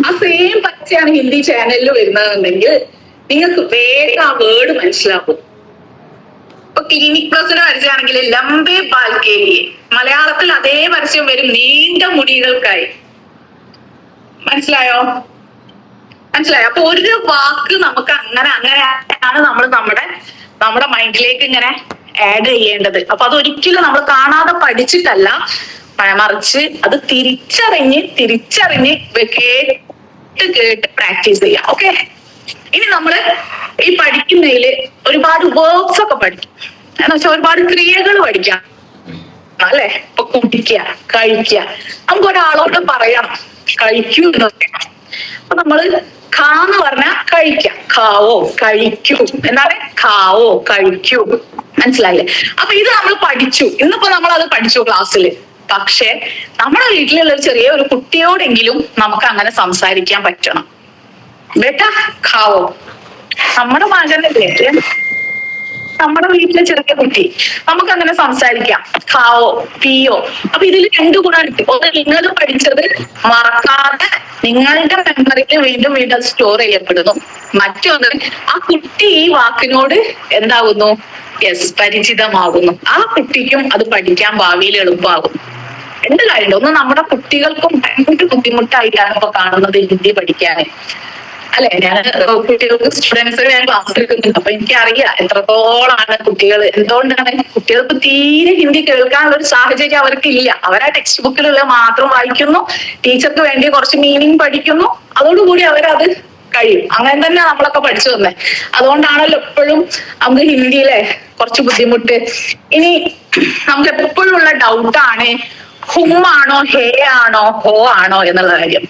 ആ സെയിം പച്ചയാണ് ഹിന്ദി ചാനലിൽ വരുന്നതെന്നുണ്ടെങ്കിൽ നിങ്ങൾക്ക് വേഗം ആ വേർഡ് മനസ്സിലാക്കും. ഇപ്പൊ ക്ലിനിക് പ്ലസിന് പരസ്യമാണെങ്കിൽ ലംബേ ബാൽക്കേലിയെ, മലയാളത്തിൽ അതേ പരസ്യം വരും നീണ്ട മുടികൾക്കായി. മനസ്സിലായോ? അപ്പൊ ഒരു വാക്ക് നമുക്ക് അങ്ങനെയാണ് നമ്മൾ നമ്മുടെ മൈൻഡിലേക്ക് ഇങ്ങനെ ആഡ് ചെയ്യേണ്ടത്. അപ്പൊ അതൊരിക്കലും നമ്മൾ കാണാതെ പഠിച്ചിട്ടല്ല, മറിച്ച് അത് തിരിച്ചറിഞ്ഞ് കേട്ട് പ്രാക്ടീസ് ചെയ്യാം. ഓക്കെ, ഇനി നമ്മള് ഈ പഠിക്കുന്നതില് ഒരുപാട് വേർബ്സ് ഒക്കെ പഠിക്കും. എന്ന് വെച്ചാൽ ഒരുപാട് ക്രിയകൾ പഠിക്കാം അല്ലെ. ഇപ്പൊ കുടിക്കുക, കഴിക്കുക. നമുക്ക് ഒരാളോട് പറയണം കഴിക്കൂ എന്ന് പറയണം. അപ്പൊ നമ്മള് ഖാന്ന് പറഞ്ഞാൽ കഴിക്കാം, ഖാവോ കഴിക്കൂ എന്നാണ്, ഖാവോ കഴിക്കൂ. മനസ്സിലായില്ലേ? അപ്പൊ ഇത് നമ്മൾ പഠിച്ചു, ഇന്നിപ്പോ നമ്മൾ അത് പഠിച്ചു ക്ലാസ്സിൽ. പക്ഷെ നമ്മുടെ വീട്ടിലുള്ള ചെറിയ ഒരു കുട്ടിയോടെങ്കിലും നമുക്ക് അങ്ങനെ സംസാരിക്കാൻ പറ്റണം. ബേട്ടാ ഖാവോ, നമ്മുടെ മകനല്ലേ, നമ്മുടെ വീട്ടിലെ ചെറിയ കുട്ടി, നമുക്ക് അങ്ങനെ സംസാരിക്കാം. ഖാവോ, പിയോ. അപ്പൊ ഇതിൽ രണ്ടു ഗുണമുണ്ട്. ഒന്ന്, നിങ്ങൾ പഠിച്ചത് മറക്കാതെ നിങ്ങളുടെ മെമ്മറിയിൽ വീണ്ടും വീണ്ടും സ്റ്റോർ ചെയ്യപ്പെടുന്നു. മറ്റൊന്ന്, ആ കുട്ടി ഈ വാക്കിനോട് എന്താകുന്നു? പരിചിതമാകുന്നു. ആ കുട്ടിക്കും അത് പഠിക്കാൻ ഭാവിയിൽ എളുപ്പമാകും. എന്ത് കാര്യമുണ്ട്? ഒന്ന് നമ്മുടെ കുട്ടികൾക്കും ഭയങ്കര ബുദ്ധിമുട്ടായിട്ടാണ് ഇപ്പൊ കാണുന്നത് ഹിന്ദി പഠിക്കാന്. അല്ലെ, ഞാൻ കുട്ടികൾക്ക് സ്റ്റുഡൻസ് ഞാൻ ക്ലാസ് എടുക്കുന്നുണ്ട്. അപ്പൊ എനിക്കറിയാം എത്രത്തോളാണ് കുട്ടികൾ. എന്തുകൊണ്ടാണ് കുട്ടികൾക്ക് തീരെ ഹിന്ദി കേൾക്കാനുള്ള ഒരു സാഹചര്യം അവർക്ക് ഇല്ല. അവരാ ടെക്സ്റ്റ് ബുക്കിലുള്ള മാത്രം വായിക്കുന്നു, ടീച്ചർക്ക് വേണ്ടി കുറച്ച് മീനിങ് പഠിക്കുന്നു, അതോടുകൂടി അവരത് കഴിയും. അങ്ങനെ തന്നെ നമ്മളൊക്കെ പഠിച്ചു വന്നേ. അതുകൊണ്ടാണല്ലോ എപ്പോഴും നമുക്ക് ഹിന്ദിയിലെ കുറച്ച് ബുദ്ധിമുട്ട്. ഇനി നമുക്ക് എപ്പോഴും ഉള്ള ഡൗട്ടാണ് ഹും ആണോ, ഹേ ആണോ, ഹോ ആണോ എന്നുള്ള കാര്യം.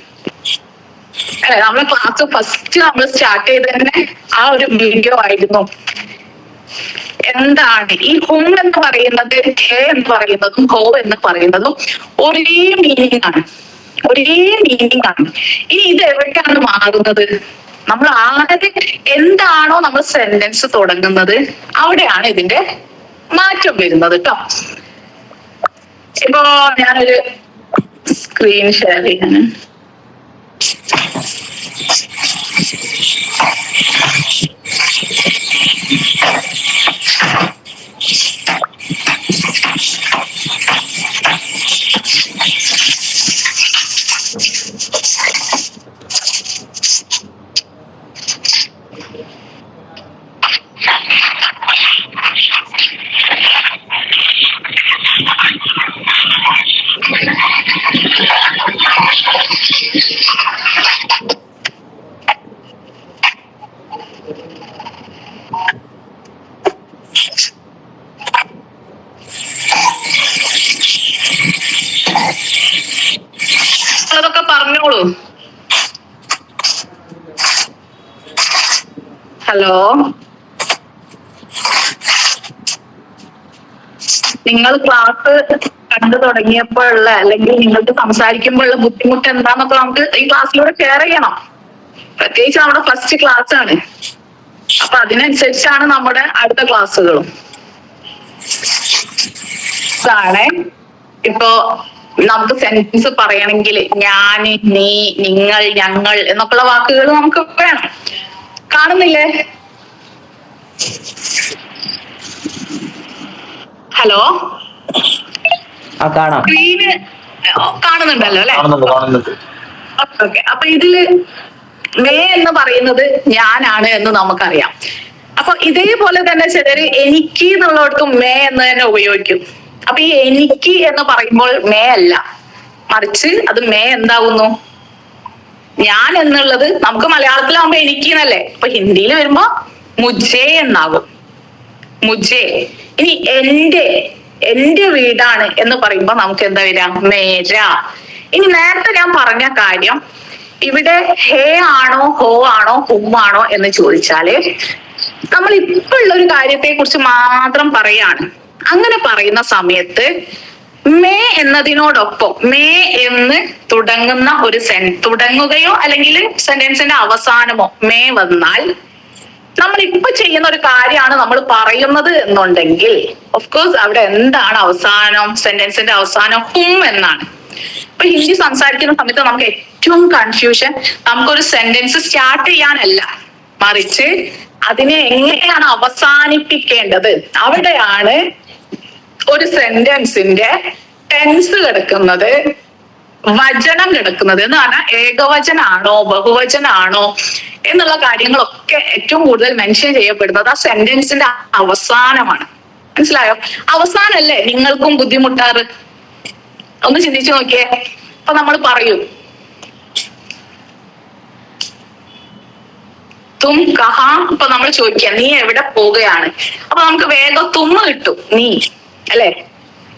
അല്ലെ, നമ്മളെ ക്ലാസ് ഫസ്റ്റ് നമ്മൾ സ്റ്റാർട്ട് ചെയ്ത് തന്നെ ആ ഒരു വീഡിയോ ആയിരുന്നു. എന്താണ് ഈ ഹും എന്ന് പറയുന്നത്, ഹേ എന്ന് പറയുന്നതും ഹോ എന്ന് പറയുന്നതും ഒരേ മീനിങ് ആണ്. ഇനി ഇത് എവിടെയാണ് മാറുന്നത്? നമ്മൾ ആദ്യം എന്താണോ നമ്മൾ സെന്റൻസ് തുടങ്ങുന്നത് അവിടെയാണ് ഇതിന്റെ മാറ്റം വരുന്നത് കേട്ടോ. ഇപ്പോ ഞാനൊരു സ്ക്രീൻ ഷെയർ ചെയ്യാണ്. അതൊക്കെ പറഞ്ഞോളൂ. ഹലോ, നിങ്ങൾ ക്ലാസ് കണ്ടു തുടങ്ങിയപ്പോഴുള്ള അല്ലെങ്കിൽ നിങ്ങൾക്ക് സംസാരിക്കുമ്പോഴുള്ള ബുദ്ധിമുട്ട് എന്താന്നൊക്കെ നമുക്ക് ഈ ക്ലാസ്സിലൂടെ ഷെയർ ചെയ്യണം. പ്രത്യേകിച്ച് നമ്മുടെ ഫസ്റ്റ് ക്ലാസ് ആണ്. അപ്പൊ അതിനനുസരിച്ചാണ് നമ്മുടെ അടുത്ത ക്ലാസ്സുകളും. ഇതാണ് ഇപ്പോ നമുക്ക് സെന്റൻസ് പറയണമെങ്കിൽ ഞാൻ, നീ, നിങ്ങൾ, ഞങ്ങൾ എന്നൊക്കെയുള്ള വാക്കുകൾ നമുക്ക് വേണം. കാണുന്നില്ലേ? ഹലോ, സ്ക്രീന് കാണുന്നുണ്ടല്ലോ അല്ലെ? ഓക്കെ. അപ്പൊ ഇതില് മേ എന്ന് പറയുന്നത് ഞാനാണ് എന്ന് നമുക്കറിയാം. അപ്പൊ ഇതേപോലെ തന്നെ ചിലര് എനിക്ക് എന്നുള്ളവർക്ക് മേ എന്ന് തന്നെ ഉപയോഗിക്കും. അപ്പൊ ഈ എനിക്ക് എന്ന് പറയുമ്പോൾ മേ അല്ല, മറിച്ച് അത് മേ എന്താകുന്നു? ഞാൻ എന്നുള്ളത് നമുക്ക് മലയാളത്തിലാവുമ്പോ എനിക്ക് എന്നല്ലേ, അപ്പൊ ഹിന്ദിയിൽ വരുമ്പോ മുജേ എന്നാകും. മുജേ. ഇനി എന്റെ വീടാണ് എന്ന് പറയുമ്പോ നമുക്ക് എന്താ വരിക? മേര. ഇനി നേരത്തെ ഞാൻ പറഞ്ഞ കാര്യം, ഇവിടെ ഹേ ആണോ, ഹോ ആണോ, ഹും ആണോ എന്ന് ചോദിച്ചാല് നമ്മൾ ഇപ്പൊ ഉള്ള ഒരു കാര്യത്തെ കുറിച്ച് മാത്രം പറയാണ്. അങ്ങനെ പറയുന്ന സമയത്ത് മേ എന്നതിനോടൊപ്പം മേ എന്ന് തുടങ്ങുന്ന ഒരു തുടങ്ങുകയോ അല്ലെങ്കിൽ സെന്റൻസിന്റെ അവസാനമോ മേ വന്നാൽ നമ്മൾ ഇപ്പൊ ചെയ്യുന്ന ഒരു കാര്യമാണ് നമ്മൾ പറയുന്നത് എന്നുണ്ടെങ്കിൽ ഓഫ് കോഴ്സ് അവിടെ എന്താണ് അവസാനം? സെന്റൻസിന്റെ അവസാനം ഹും എന്നാണ്. ഇപ്പൊ ഹിന്ദി സംസാരിക്കുന്ന സമയത്ത് നമുക്ക് ഏറ്റവും കൺഫ്യൂഷൻ നമുക്കൊരു സെന്റൻസ് സ്റ്റാർട്ട് ചെയ്യാനല്ല, മറിച്ച് അതിനെ എങ്ങനെയാണ് അവസാനിപ്പിക്കേണ്ടത്, അവിടെയാണ് ഒരു സെന്റൻസിന്റെ ടെൻസ് കിടക്കുന്നത്, വചനം കിടക്കുന്നത്. എന്ന് പറഞ്ഞാൽ ഏകവചനാണോ ബഹുവചനാണോ എന്നുള്ള കാര്യങ്ങളൊക്കെ ഏറ്റവും കൂടുതൽ മെൻഷൻ ചെയ്യപ്പെടുന്നത് ആ സെന്റൻസിന്റെ അവസാനമാണ്. മനസ്സിലായോ? അവസാനല്ലേ നിങ്ങൾക്കും ബുദ്ധിമുട്ടാറ്? ഒന്ന് ചിന്തിച്ചു നോക്കിയേ. അപ്പൊ നമ്മൾ പറയും തും കഹാ, ഇപ്പൊ നമ്മൾ ചോദിക്കുക നീ എവിടെ പോവുകയാണ്, അപ്പൊ നമുക്ക് വേഗം തുമ്മ കിട്ടും, നീ അല്ലെ,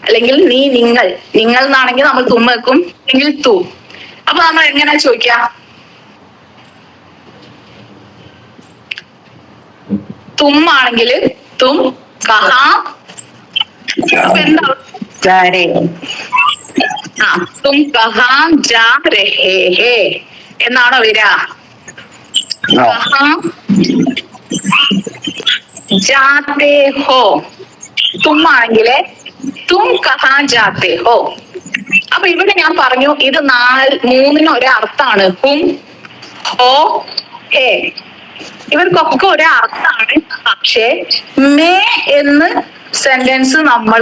അല്ലെങ്കിൽ നീ, നിങ്ങൾ. നിങ്ങൾ എന്നാണെങ്കിൽ നമ്മൾ തുമ്മ വെക്കും, അല്ലെങ്കിൽ തു. അപ്പൊ നമ്മൾ എങ്ങനെ ചോദിക്ക? തുമ്മാണെങ്കിൽ തും കഹാ, എന്താ തും കഹാ ജാ രഹേ ഹേ എന്നാണോ വരിക? കഹാ ജാതേ ഹോ. തുമ്മാണെങ്കില് തും കഹാ ജാതേ ഹോ. അപ്പൊ ഇവിടെ ഞാൻ പറഞ്ഞു ഇത് മൂന്നിനും ഒരേ അർത്ഥാണ്. ഹും, ഹോ, ഹേ, ഇവർക്കൊക്കെ ഒരേ അർത്ഥാണ്. പക്ഷേ മേ എന്ന് സെന്റൻസ് നമ്മൾ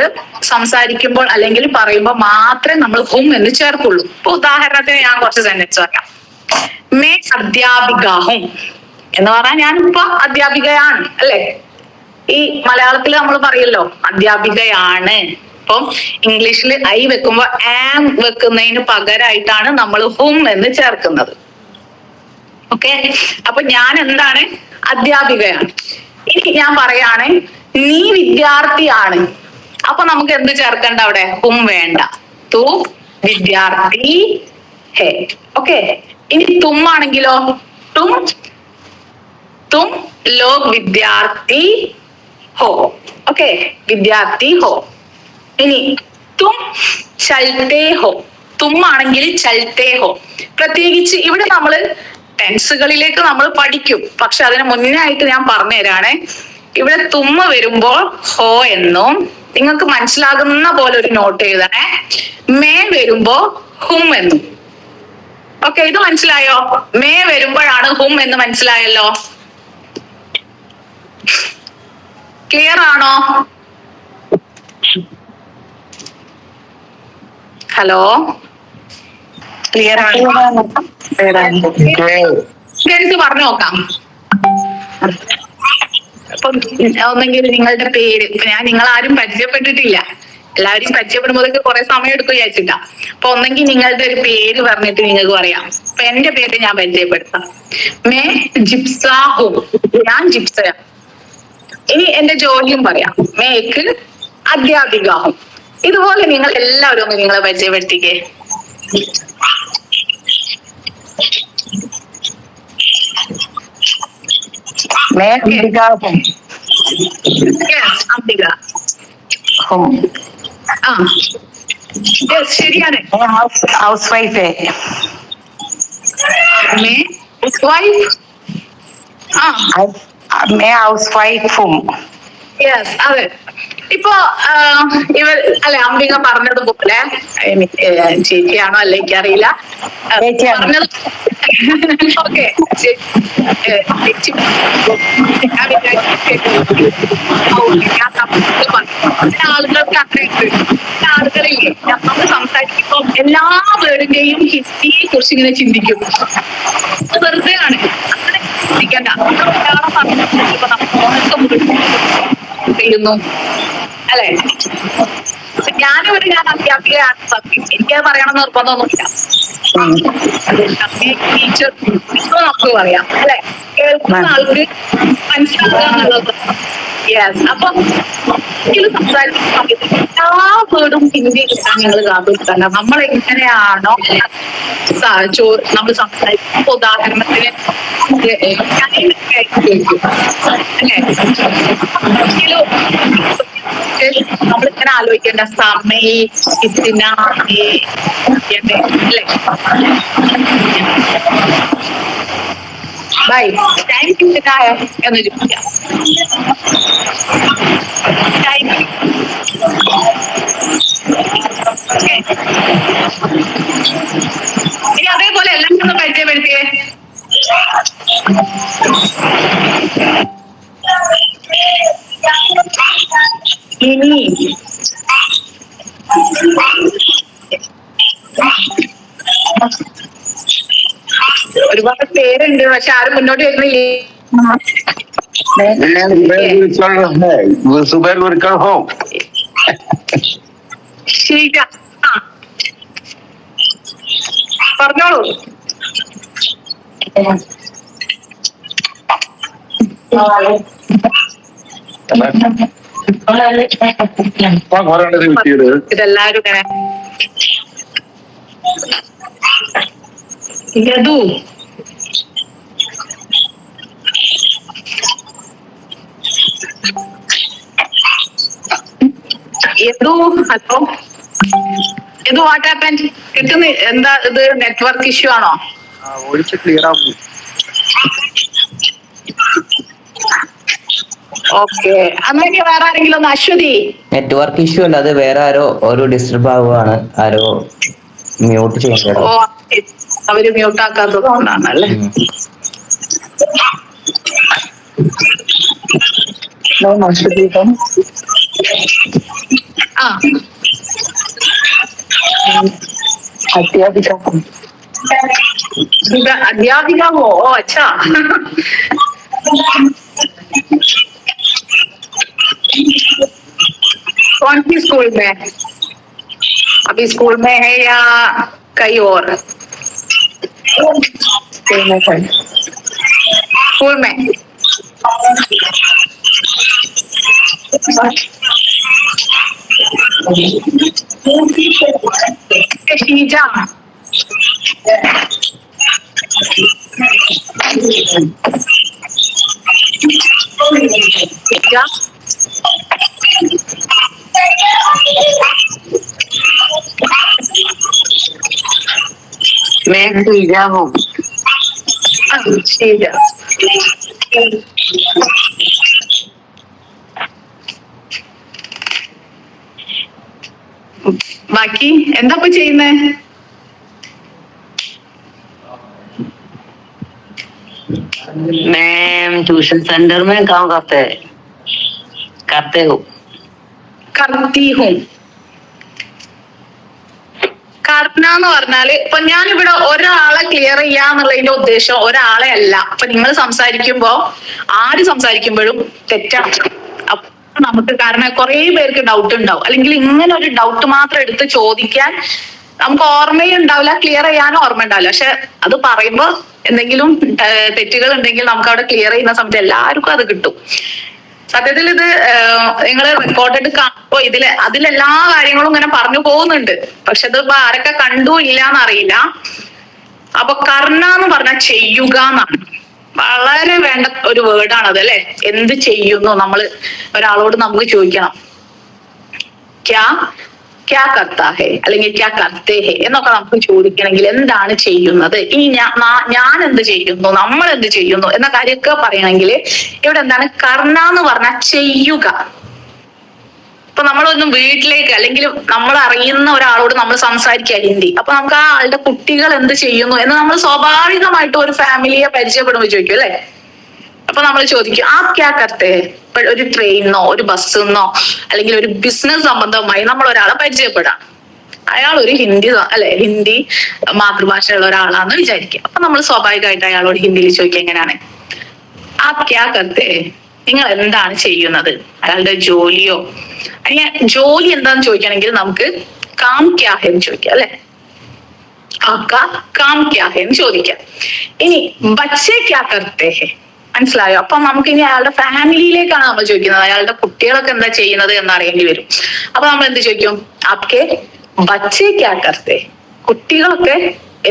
സംസാരിക്കുമ്പോൾ അല്ലെങ്കിൽ പറയുമ്പോൾ മാത്രമേ നമ്മൾ ഹും എന്ന് ചേർക്കുള്ളൂ. ഇപ്പൊ ഉദാഹരണത്തിന് ഞാൻ കുറച്ച് സെന്റൻസ് പറയാം. മേ അധ്യാപികാഹും എന്ന് പറഞ്ഞാൽ ഞാൻ ഇപ്പൊ അധ്യാപികയാണ് അല്ലെ. ഈ മലയാളത്തിൽ നമ്മൾ പറയല്ലോ അധ്യാപികയാണ്. അപ്പം ഇംഗ്ലീഷിൽ ഐ വെക്കുമ്പോ ആം വെക്കുന്നതിന് പകരമായിട്ടാണ് നമ്മൾ ഹും എന്ന് ചേർക്കുന്നത്. ഓക്കെ, അപ്പൊ ഞാൻ എന്താണ്? അധ്യാപികയാണ്. ഇനി ഞാൻ പറയാണ് നീ വിദ്യാർത്ഥിയാണ്, അപ്പൊ നമുക്ക് എന്ത് ചേർക്കണ്ട അവിടെ? ഹും വേണ്ട, തു വിദ്യാർത്ഥി ഹേ. ഓക്കെ, ഇനി തുമ്മാണെങ്കിലോ തും തും ലോഗ് വിദ്യാർത്ഥി ഹോ. ഓക്കെ, വിദ്യാർത്ഥി ഹോ. ഇനി തും ചൽത്തേ ഹോ, തുമ്മാണെങ്കിൽ ചൽത്തേ ഹോ. പ്രത്യേകിച്ച് ഇവിടെ നമ്മള് ടെൻസുകളിലേക്ക് നമ്മൾ പഠിക്കും, പക്ഷെ അതിന് മുന്നായിട്ട് ഞാൻ പറഞ്ഞുതരാണ്. ഇവിടെ തുമ്മ വരുമ്പോൾ ഹോ എന്നും, നിങ്ങൾക്ക് മനസ്സിലാകുന്ന പോലെ ഒരു നോട്ട് എഴുതണേ. മേ വരുമ്പോ ഹും എന്നും. ഓക്കെ, ഇത് മനസ്സിലായോ? മേ വരുമ്പോഴാണ് ഹും എന്ന് മനസ്സിലായല്ലോ. ക്ലിയർ ആണോ? ഹലോ, ക്ലിയർ ആണോ? പറഞ്ഞു നോക്കാം. അപ്പൊ ഒന്നെങ്കിൽ നിങ്ങളുടെ പേര്, ഞാൻ നിങ്ങളാരും പരിചയപ്പെട്ടിട്ടില്ല, എല്ലാവരും പരിചയപ്പെടുമ്പോഴേക്ക് കുറെ സമയം എടുക്കും വിചാരിച്ചിട്ടാ. അപ്പൊ ഒന്നെങ്കിൽ നിങ്ങളുടെ ഒരു പേര് പറഞ്ഞിട്ട് നിങ്ങൾക്ക് പറയാം. അപ്പൊ എന്റെ പേര് ഞാൻ പരിചയപ്പെടുത്താം. മേ ജിപ്സാഹും, ഞാൻ ജിപ്സയ. ഇനി എന്റെ ജോലിയും പറയാം, മേക്ക് അധ്യാപികാഹും. ഇതുപോലെ നിങ്ങൾ എല്ലാവരും ഒന്ന് നിങ്ങളെ പരിചയപ്പെടുത്തിക്കേ. ശരിയാണ്. House wife. ഹൗസ് വൈഫും. യെസ്, അതെ. ഇപ്പൊ ഇവർ അല്ലെ അംബിക പറഞ്ഞതുപോലെ, ചേച്ചിയാണോ അല്ലെ എനിക്കറിയില്ല, പറഞ്ഞത് ഓക്കെ. ആളുകൾക്ക് അത്രയുണ്ട്. ആളുകളില്ലേ നമ്മൾ സംസാരിക്കുമ്പോൾ എല്ലാ വേർഡിന്റെയും ഹിസ്റ്ററിയെ കുറിച്ച് ഇങ്ങനെ ചിന്തിക്കും. വെറുതെ ആണ്, അങ്ങനെ ചിന്തിക്കണ്ട. നമ്മൾ മലയാളം പറഞ്ഞിപ്പോ നമുക്ക് ചെയ്യുന്നു അല്ലെ. ഞാനിവിടെ ഞാൻ അധ്യാപികയാണ് സത്യം, എനിക്കത് പറയണമെന്ന് നിർബന്ധമൊന്നുമില്ല. ടീച്ചർ നമുക്ക് പറയാം അല്ലെ, കേൾക്കുന്ന ആൾക്ക് മനസ്സിലാക്കുക എന്നുള്ളത്. യെസ്, അപ്പൊ സംസാരിക്കുന്ന സമയത്ത് എല്ലാ വേർഡും ഹിന്ദി കിട്ടാൻ ഞങ്ങൾ കാത്തിരിക്കണ്ട. നമ്മൾ എങ്ങനെയാണോ നമ്മൾ സംസാരിക്കും, ഉദാഹരണത്തിന് ചോദിക്കും അല്ലെ, നമ്മളിങ്ങനെ ആലോചിക്കേണ്ട സമയ അല്ലേ. ബൈ ടൈം കിട്ടായ എന്ന് ചോദിക്കാം. ടൈം ഇനി അതേപോലെ എല്ലാം ഒന്ന് പരിചയപ്പെടുത്തിയേ. ഇനി ഒരുപാട് പേരുണ്ട്, പക്ഷെ ആരും മുന്നോട്ട് വരുന്നില്ലേ. Zubair will come home. ശരിയാ, പറഞ്ഞോളൂ. ഇതെല്ലാരും ഇങ്ങനെ Yadu Yadu hello Yadu, what happened? കിട്ടുന്ന എന്താ ഇത്, നെറ്റ്വർക്ക് ഇഷ്യൂ ആണോ? ക്ലിയർ ആവും. ഓക്കെ, അങ്ങനെ വേറെ ആരെങ്കിലും ഒന്ന്? അശ്വതി, നെറ്റ്വർക്ക് ഇഷ്യൂ അല്ല, അത് വേറെ ആരോ ഒരു ഡിസ്റ്റർബ് ആവുകയാണ്, ആരോ മ്യൂട്ട് ചെയ്യുന്നത്. ഓ, അവര് മ്യൂട്ട് ആക്കാത്തത് കൊണ്ടാണല്ലേ. ആ, अध्यापिका हो? अच्छा। कौन सी स्कूल में? अभी स्कूल में है या कहीं और? स्कूल में। शीजा, शीजा मैं शीजा हूँ. शीजा, ബാക്കി എന്താ ഇപ്പൊ ചെയ്യുന്നേ? मैं ट्यूशन सेंटर में काम करते हूँ. കർത്തി ഹും. കർണ എന്ന് പറഞ്ഞാല് ഇപ്പൊ ഞാനിവിടെ ഒരാളെ ക്ലിയർ ചെയ്യാന്നുള്ളതിന്റെ ഉദ്ദേശം ഒരാളെ അല്ല. അപ്പൊ നിങ്ങൾ സംസാരിക്കുമ്പോ ആര് സംസാരിക്കുമ്പോഴും തെറ്റാണ്. അപ്പൊ നമുക്ക്, കാരണം കുറെ പേർക്ക് ഡൗട്ട് ഉണ്ടാവും, അല്ലെങ്കിൽ ഇങ്ങനെ ഒരു ഡൗട്ട് മാത്രം എടുത്ത് ചോദിക്കാൻ നമുക്ക് ഓർമ്മയും ഉണ്ടാവില്ല, ക്ലിയർ ചെയ്യാനും ഓർമ്മ ഉണ്ടാവില്ല. പക്ഷെ അത് പറയുമ്പോ എന്തെങ്കിലും തെറ്റുകൾ ഉണ്ടെങ്കിൽ നമുക്ക് അവിടെ ക്ലിയർ ചെയ്യുന്ന സമയത്ത് എല്ലാവർക്കും അത് കിട്ടും. സത്യത്തിൽ ഇത് നിങ്ങൾ റെക്കോർഡഡ് കാണുമ്പോ അതിലെല്ലാ കാര്യങ്ങളും ഇങ്ങനെ പറഞ്ഞു പോകുന്നുണ്ട്, പക്ഷെ ഇത് ആരൊക്കെ കണ്ടു ഇല്ലാന്നറിയില്ല. അപ്പൊ കർണ എന്ന് പറഞ്ഞാൽ ചെയ്യുക എന്നാണ്. വളരെ വേണ്ട ഒരു വേർഡാണ് അത്, അല്ലെ? എന്ത് ചെയ്യുന്നു നമ്മള് ഒരാളോട് നമുക്ക് ചോദിക്കണം, ക്യാ ക്യാ കർത്താ ഹേ അല്ലെങ്കിൽ ക്യാ കർത്തേ ഹേ എന്നൊക്കെ നമുക്ക് ചോദിക്കണമെങ്കിൽ എന്താണ് ചെയ്യുന്നത്, ഇനി ഞാൻ എന്ത് ചെയ്യുന്നു, നമ്മൾ എന്ത് ചെയ്യുന്നു എന്ന കാര്യമൊക്കെ പറയണമെങ്കിൽ ഇവിടെ എന്താണ് കർണ എന്ന് പറഞ്ഞാൽ ചെയ്യുക. ഇപ്പൊ നമ്മളൊന്നും വീട്ടിലേക്ക് അല്ലെങ്കിൽ നമ്മൾ അറിയുന്ന ഒരാളോട് നമ്മൾ സംസാരിക്കുക ഹിന്ദി, അപ്പൊ നമുക്ക് ആ ആളുടെ കുട്ടികൾ എന്ത് ചെയ്യുന്നു എന്ന് നമ്മൾ സ്വാഭാവികമായിട്ട് ഒരു ഫാമിലിയെ പരിചയപ്പെടുമ്പോൾ ചോദിക്കും, അല്ലെ? അപ്പൊ നമ്മൾ ചോദിക്കും ആ ക്യാ കർത്തേ. ഒരു ട്രെയിനിന്നോ ഒരു ബസ്സിന്നോ അല്ലെങ്കിൽ ഒരു ബിസിനസ് സംബന്ധവുമായി നമ്മൾ ഒരാളെ പരിചയപ്പെടാം. അയാൾ ഒരു ഹിന്ദി മാതൃഭാഷയുള്ള ഒരാളാന്ന് വിചാരിക്കുക. അപ്പൊ നമ്മൾ സ്വാഭാവികമായിട്ട് അയാളോട് ഹിന്ദിയിൽ ചോദിക്കുക എങ്ങനെയാണ്, ആ ക്യാ കർത്തേ, നിങ്ങൾ എന്താണ് ചെയ്യുന്നത്? അയാളുടെ ജോലിയോ, അല്ലെങ്കിൽ ജോലി എന്താന്ന് ചോദിക്കണമെങ്കിൽ നമുക്ക് കാം ക്യാ ഹേ എന്ന് ചോദിക്കാം, അല്ലെ? ആക്കാ കാം ക്യാ ഹേ എന്ന് ചോദിക്കാം. ഇനി ബച്ചേ ക്യാ കർത്തേ ഹേ, മനസ്സിലായോ? അപ്പൊ നമുക്ക് ഇനി അയാളുടെ ഫാമിലിയിലേക്കാണ് നമ്മൾ ചോദിക്കുന്നത്, അയാളുടെ കുട്ടികളൊക്കെ എന്താ ചെയ്യുന്നത് എന്നറിയേണ്ടി വരും. അപ്പൊ നമ്മൾ എന്ത് ചോദിക്കും, ആപ്കെ ബച്ചേ ക്യാ കർത്തേ, കുട്ടികളൊക്കെ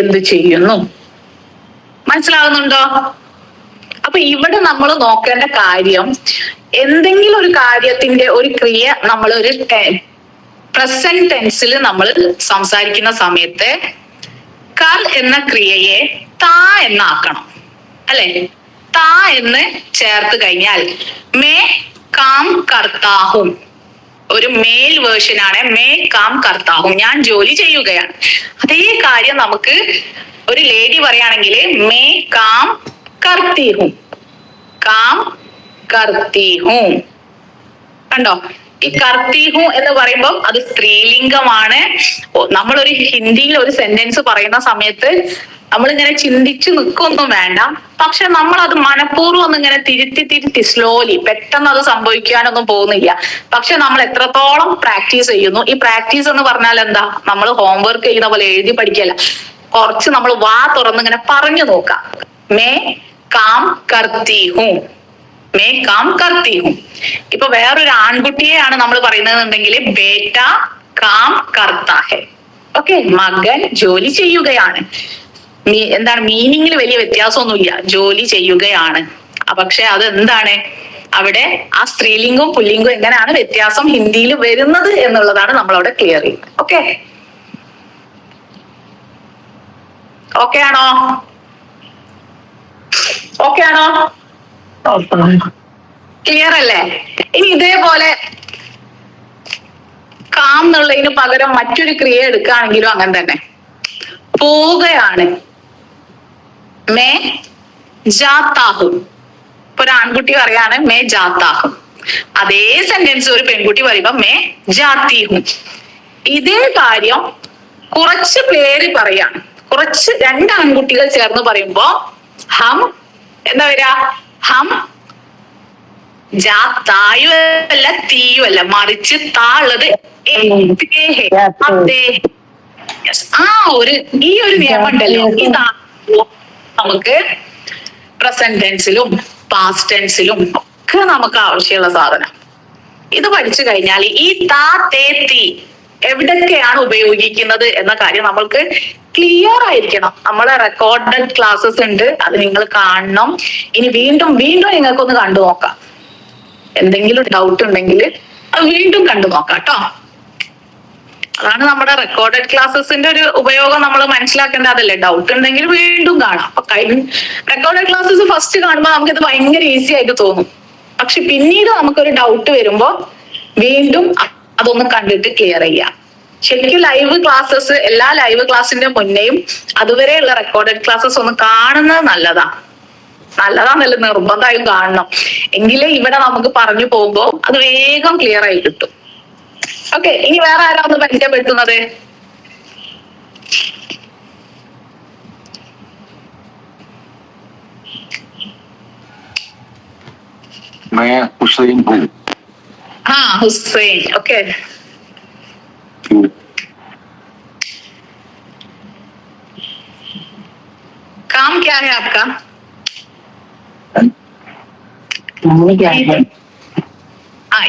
എന്ത് ചെയ്യുന്നു? മനസ്സിലാവുന്നുണ്ടോ? അപ്പൊ ഇവിടെ നമ്മൾ നോക്കേണ്ട കാര്യം, എന്തെങ്കിലും ഒരു കാര്യത്തിന്റെ ഒരു ക്രിയ നമ്മൾ ഒരു പ്രസന്റ് ടെൻസിൽ നമ്മൾ സംസാരിക്കുന്ന സമയത്ത് കർ എന്ന ക്രിയയെ താ എന്നാക്കണം, അല്ലെ? താ എന്ന് ചേർത്ത് കഴിഞ്ഞാൽ മേ കാം കർത്താഹും, ഒരു മെയിൽ വേർഷൻ ആണ് മേ കാം കർത്താഹും, ഞാൻ ജോലി ചെയ്യുകയാണ്. അതേ കാര്യം നമുക്ക് ഒരു ലേഡി പറയുകയാണെങ്കിൽ മേ കാം കർത്തി ഹും, കാം കർത്തി ഹും. കണ്ടോ, ഈ കർത്തി ഹു എന്ന് പറയുമ്പോൾ അത് സ്ത്രീലിംഗമാണ്. നമ്മളൊരു ഹിന്ദിയിൽ ഒരു സെന്റൻസ് പറയുന്ന സമയത്ത് നമ്മളിങ്ങനെ ചിന്തിച്ചു നിൽക്കൊന്നും വേണ്ട. പക്ഷെ നമ്മൾ അത് മനഃപൂർവ്വം ഒന്നും ഇങ്ങനെ തിരുത്തി സ്ലോലി, പെട്ടെന്ന് അത് സംഭവിക്കാനൊന്നും പോകുന്നില്ല. പക്ഷെ നമ്മൾ എത്രത്തോളം പ്രാക്ടീസ് ചെയ്യുന്നു. ഈ പ്രാക്ടീസ് എന്ന് പറഞ്ഞാൽ എന്താ, നമ്മൾ ഹോംവർക്ക് ചെയ്യുന്ന പോലെ എഴുതി പഠിക്കല്ല, കുറച്ച് നമ്മൾ വാ തുറന്ന് ഇങ്ങനെ പറഞ്ഞു നോക്കാം. മേ കാം കർത്തി ഹും, മേ കാം കർത്തി ഹും. ഇപ്പൊ വേറൊരു ആൺകുട്ടിയെയാണ് നമ്മൾ പറയുന്നതെന്നുണ്ടെങ്കിൽ ബേറ്റ കാം കർത്താ ഹെ. ഓക്കെ, മകൻ ജോലി ചെയ്യുകയാണ്. എന്താണ് മീനിങ്ങിൽ വലിയ വ്യത്യാസമൊന്നുമില്ല, ജോലി ചെയ്യുകയാണ്. പക്ഷെ അത് എന്താണ്, അവിടെ ആ സ്ത്രീലിംഗവും പുല്ലിംഗവും എങ്ങനെയാണ് വ്യത്യാസം ഹിന്ദിയിൽ വരുന്നത് എന്നുള്ളതാണ് നമ്മൾ അവിടെ ക്ലിയർ ചെയ്യുന്നത്. ഓക്കെ, ഓക്കെ ആണോ? ഓക്കെ ആണോ? ക്ലിയർ അല്ലേ? ഇനി ഇതേപോലെ കാം എന്നുള്ളതിന് പകരം മറ്റൊരു ക്രിയ എടുക്കുകയാണെങ്കിലും അങ്ങനെ തന്നെ. പോവുകയാണ്, മേ ജാത്താഹും. ഇപ്പൊ ഒരു ആൺകുട്ടി പറയാണ് മേ ജാത്താഹും. അതേ സെന്റൻസ് ഒരു പെൺകുട്ടി പറയുമ്പോ മേ ജാത്തിഹും. ഇതേ കാര്യം കുറച്ച് പേര് പറയാണ്, കുറച്ച് രണ്ട് ആൺകുട്ടികൾ ചേർന്ന് പറയുമ്പോ ഹം എന്താ വരാ, ഹം ജാത്തായുമല്ല തീയുമല്ല, മറിച്ച് താളത് ഈ ഒരു നിയമം ഉണ്ടല്ലോ, ഇതാ നമുക്ക് പ്രസന്റ് ടെൻസിലും പാസ്റ്റ് ടെൻസിലും ഒക്കെ നമുക്ക് ആവശ്യമുള്ള സാധനം. ഇത് പഠിച്ചു കഴിഞ്ഞാൽ ഈ താ തേ തീ എവിടൊക്കെയാണ് ഉപയോഗിക്കുന്നത് എന്ന കാര്യം നമ്മൾക്ക് ക്ലിയർ ആയിരിക്കണം. നമ്മളെ റെക്കോർഡഡ് ക്ലാസ്സസ് ഉണ്ട്, അത് നിങ്ങൾ കാണണം. ഇനി വീണ്ടും വീണ്ടും നിങ്ങൾക്കൊന്ന് കണ്ടു നോക്കാം. എന്തെങ്കിലും ഡൗട്ട് ഉണ്ടെങ്കിൽ അത് വീണ്ടും കണ്ടു നോക്കാം കേട്ടോ. അതാണ് നമ്മുടെ റെക്കോർഡഡ് ക്ലാസ്സസിന്റെ ഒരു ഉപയോഗം. നമ്മൾ മനസ്സിലാക്കേണ്ട അതല്ലേ, ഡൗട്ട് ഉണ്ടെങ്കിൽ വീണ്ടും കാണാം. അപ്പൊ റെക്കോർഡഡ് ക്ലാസ്സസ് ഫസ്റ്റ് കാണുമ്പോൾ നമുക്കിത് ഭയങ്കര ഈസി ആയിട്ട് തോന്നും. പക്ഷെ പിന്നീട് നമുക്കൊരു ഡൗട്ട് വരുമ്പോ വീണ്ടും അതൊന്ന് കണ്ടിട്ട് ക്ലിയർ ചെയ്യാം. ശരിക്കും ലൈവ് ക്ലാസ്സസ്, എല്ലാ ലൈവ് ക്ലാസ്സിന്റെ മുന്നേയും അതുവരെയുള്ള റെക്കോർഡഡ് ക്ലാസ്സസ് ഒന്ന് കാണുന്നത് നല്ലതാന്നല്ല, നിർബന്ധമായും കാണണം. എങ്കിലേ ഇവിടെ നമുക്ക് പറഞ്ഞു പോകുമ്പോ അത് വേഗം ക്ലിയർ ആയി കിട്ടും. ഓക്കെ, ഇനി വേറെ ആരാ ഒന്ന് പരിചയപ്പെടുത്തുന്നത്? हुसैन हूँ। हाँ हुसैन, ओके। काम क्या है आपका?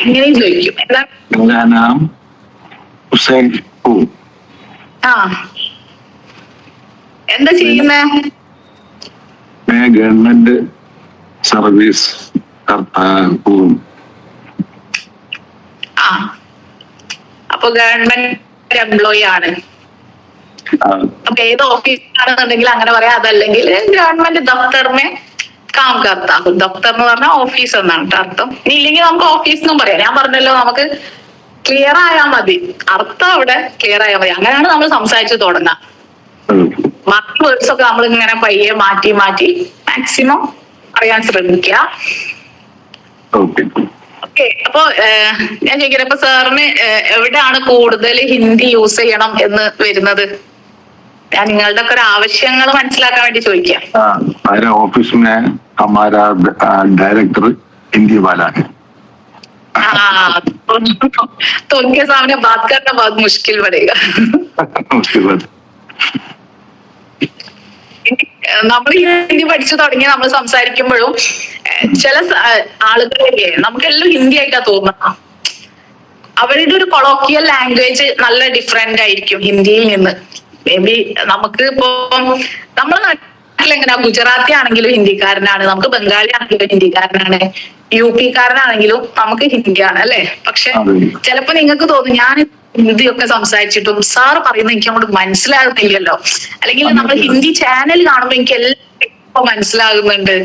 ഇങ്ങനെയും ചോദിക്കും. എന്താ? मेरा नाम हुसैन हूँ। ആ, എന്താ ചെയ്യുന്നേ? मैं गवर्नमेंट सर्विस करता हूँ। ആ, അപ്പൊ ഗവൺമെന്റ് എംപ്ലോയി ആണ്. അപ്പൊ ഏത് ഓഫീസിലാണെന്നുണ്ടെങ്കിൽ അങ്ങനെ പറയാം. അതല്ലെങ്കിൽ ഗവൺമെന്റ് ദഫ്തറിനെ കാം കർത്താ ഹും. ദഫ്തർ എന്ന് പറഞ്ഞാൽ ഓഫീസ് എന്നാണ് അർത്ഥം. ഇനി ഇല്ലെങ്കിൽ നമുക്ക് ഓഫീസ് എന്നും പറയാം. ഞാൻ പറഞ്ഞല്ലോ, നമുക്ക് ക്ലിയർ ആയാൽ മതി, അർത്ഥം അവിടെ ക്ലിയർ ആയാൽ മതി. അങ്ങനെയാണ് നമ്മൾ സംസാരിച്ച് തുടങ്ങാം. ബാക്കി വേർഡ്സ് ഒക്കെ നമ്മൾ ഇങ്ങനെ പയ്യെ മാറ്റി മാറ്റി മാക്സിമം അറിയാൻ ശ്രമിക്കുക. ഓക്കെ, അപ്പൊ ഞാൻ ചോദിക്കട്ടെ, ഇപ്പൊ സാറിന് എവിടെയാണ് കൂടുതൽ ഹിന്ദി യൂസ് ചെയ്യണം എന്ന് വരുന്നത്? ഞാൻ നിങ്ങളുടെ ഒക്കെ ഒരു ആവശ്യങ്ങൾ മനസ്സിലാക്കാൻ വേണ്ടി ചോദിക്കാം. हमारे ऑफिस में हमारा डायरेक्टर हिंदी वाला है। हाँ, तो उनके सामने बात करना बहुत मुश्किल पड़ेगा। उसके बाद നമ്മൾ ഹിന്ദി പഠിച്ചു തുടങ്ങി നമ്മൾ സംസാരിക്കുമ്പോഴും ചില ആളുകളിലെ നമുക്കെല്ലാം ഹിന്ദി ആയിട്ടാ തോന്നുക. അവരുടെ ഒരു കൊളോക്കിയൽ ലാംഗ്വേജ് നല്ല ഡിഫറെന്റ് ആയിരിക്കും ഹിന്ദിയിൽ നിന്ന്. മേ ബി നമുക്ക് ഇപ്പൊ നമ്മുടെ നാട്ടിൽ എങ്ങനെയാ, ഗുജറാത്തി ആണെങ്കിലും ഹിന്ദിക്കാരനാണ്, നമുക്ക് ബംഗാളി ആണെങ്കിലും ഹിന്ദിക്കാരനാണ്, യുപിക്കാരനാണെങ്കിലും നമുക്ക് ഹിന്ദിയാണ് അല്ലെ. പക്ഷെ ചിലപ്പോ നിങ്ങൾക്ക് തോന്നും ഞാൻ ഹിന്ദിയൊക്കെ സംസാരിച്ചിട്ടും സാറ് പറയുന്നത് എനിക്ക് അങ്ങോട്ട് മനസ്സിലാകുന്നില്ലല്ലോ, അല്ലെങ്കിൽ നമ്മൾ ഹിന്ദി ചാനൽ കാണുമ്പോ എനിക്ക് എല്ലാം മനസ്സിലാകുന്നുണ്ട്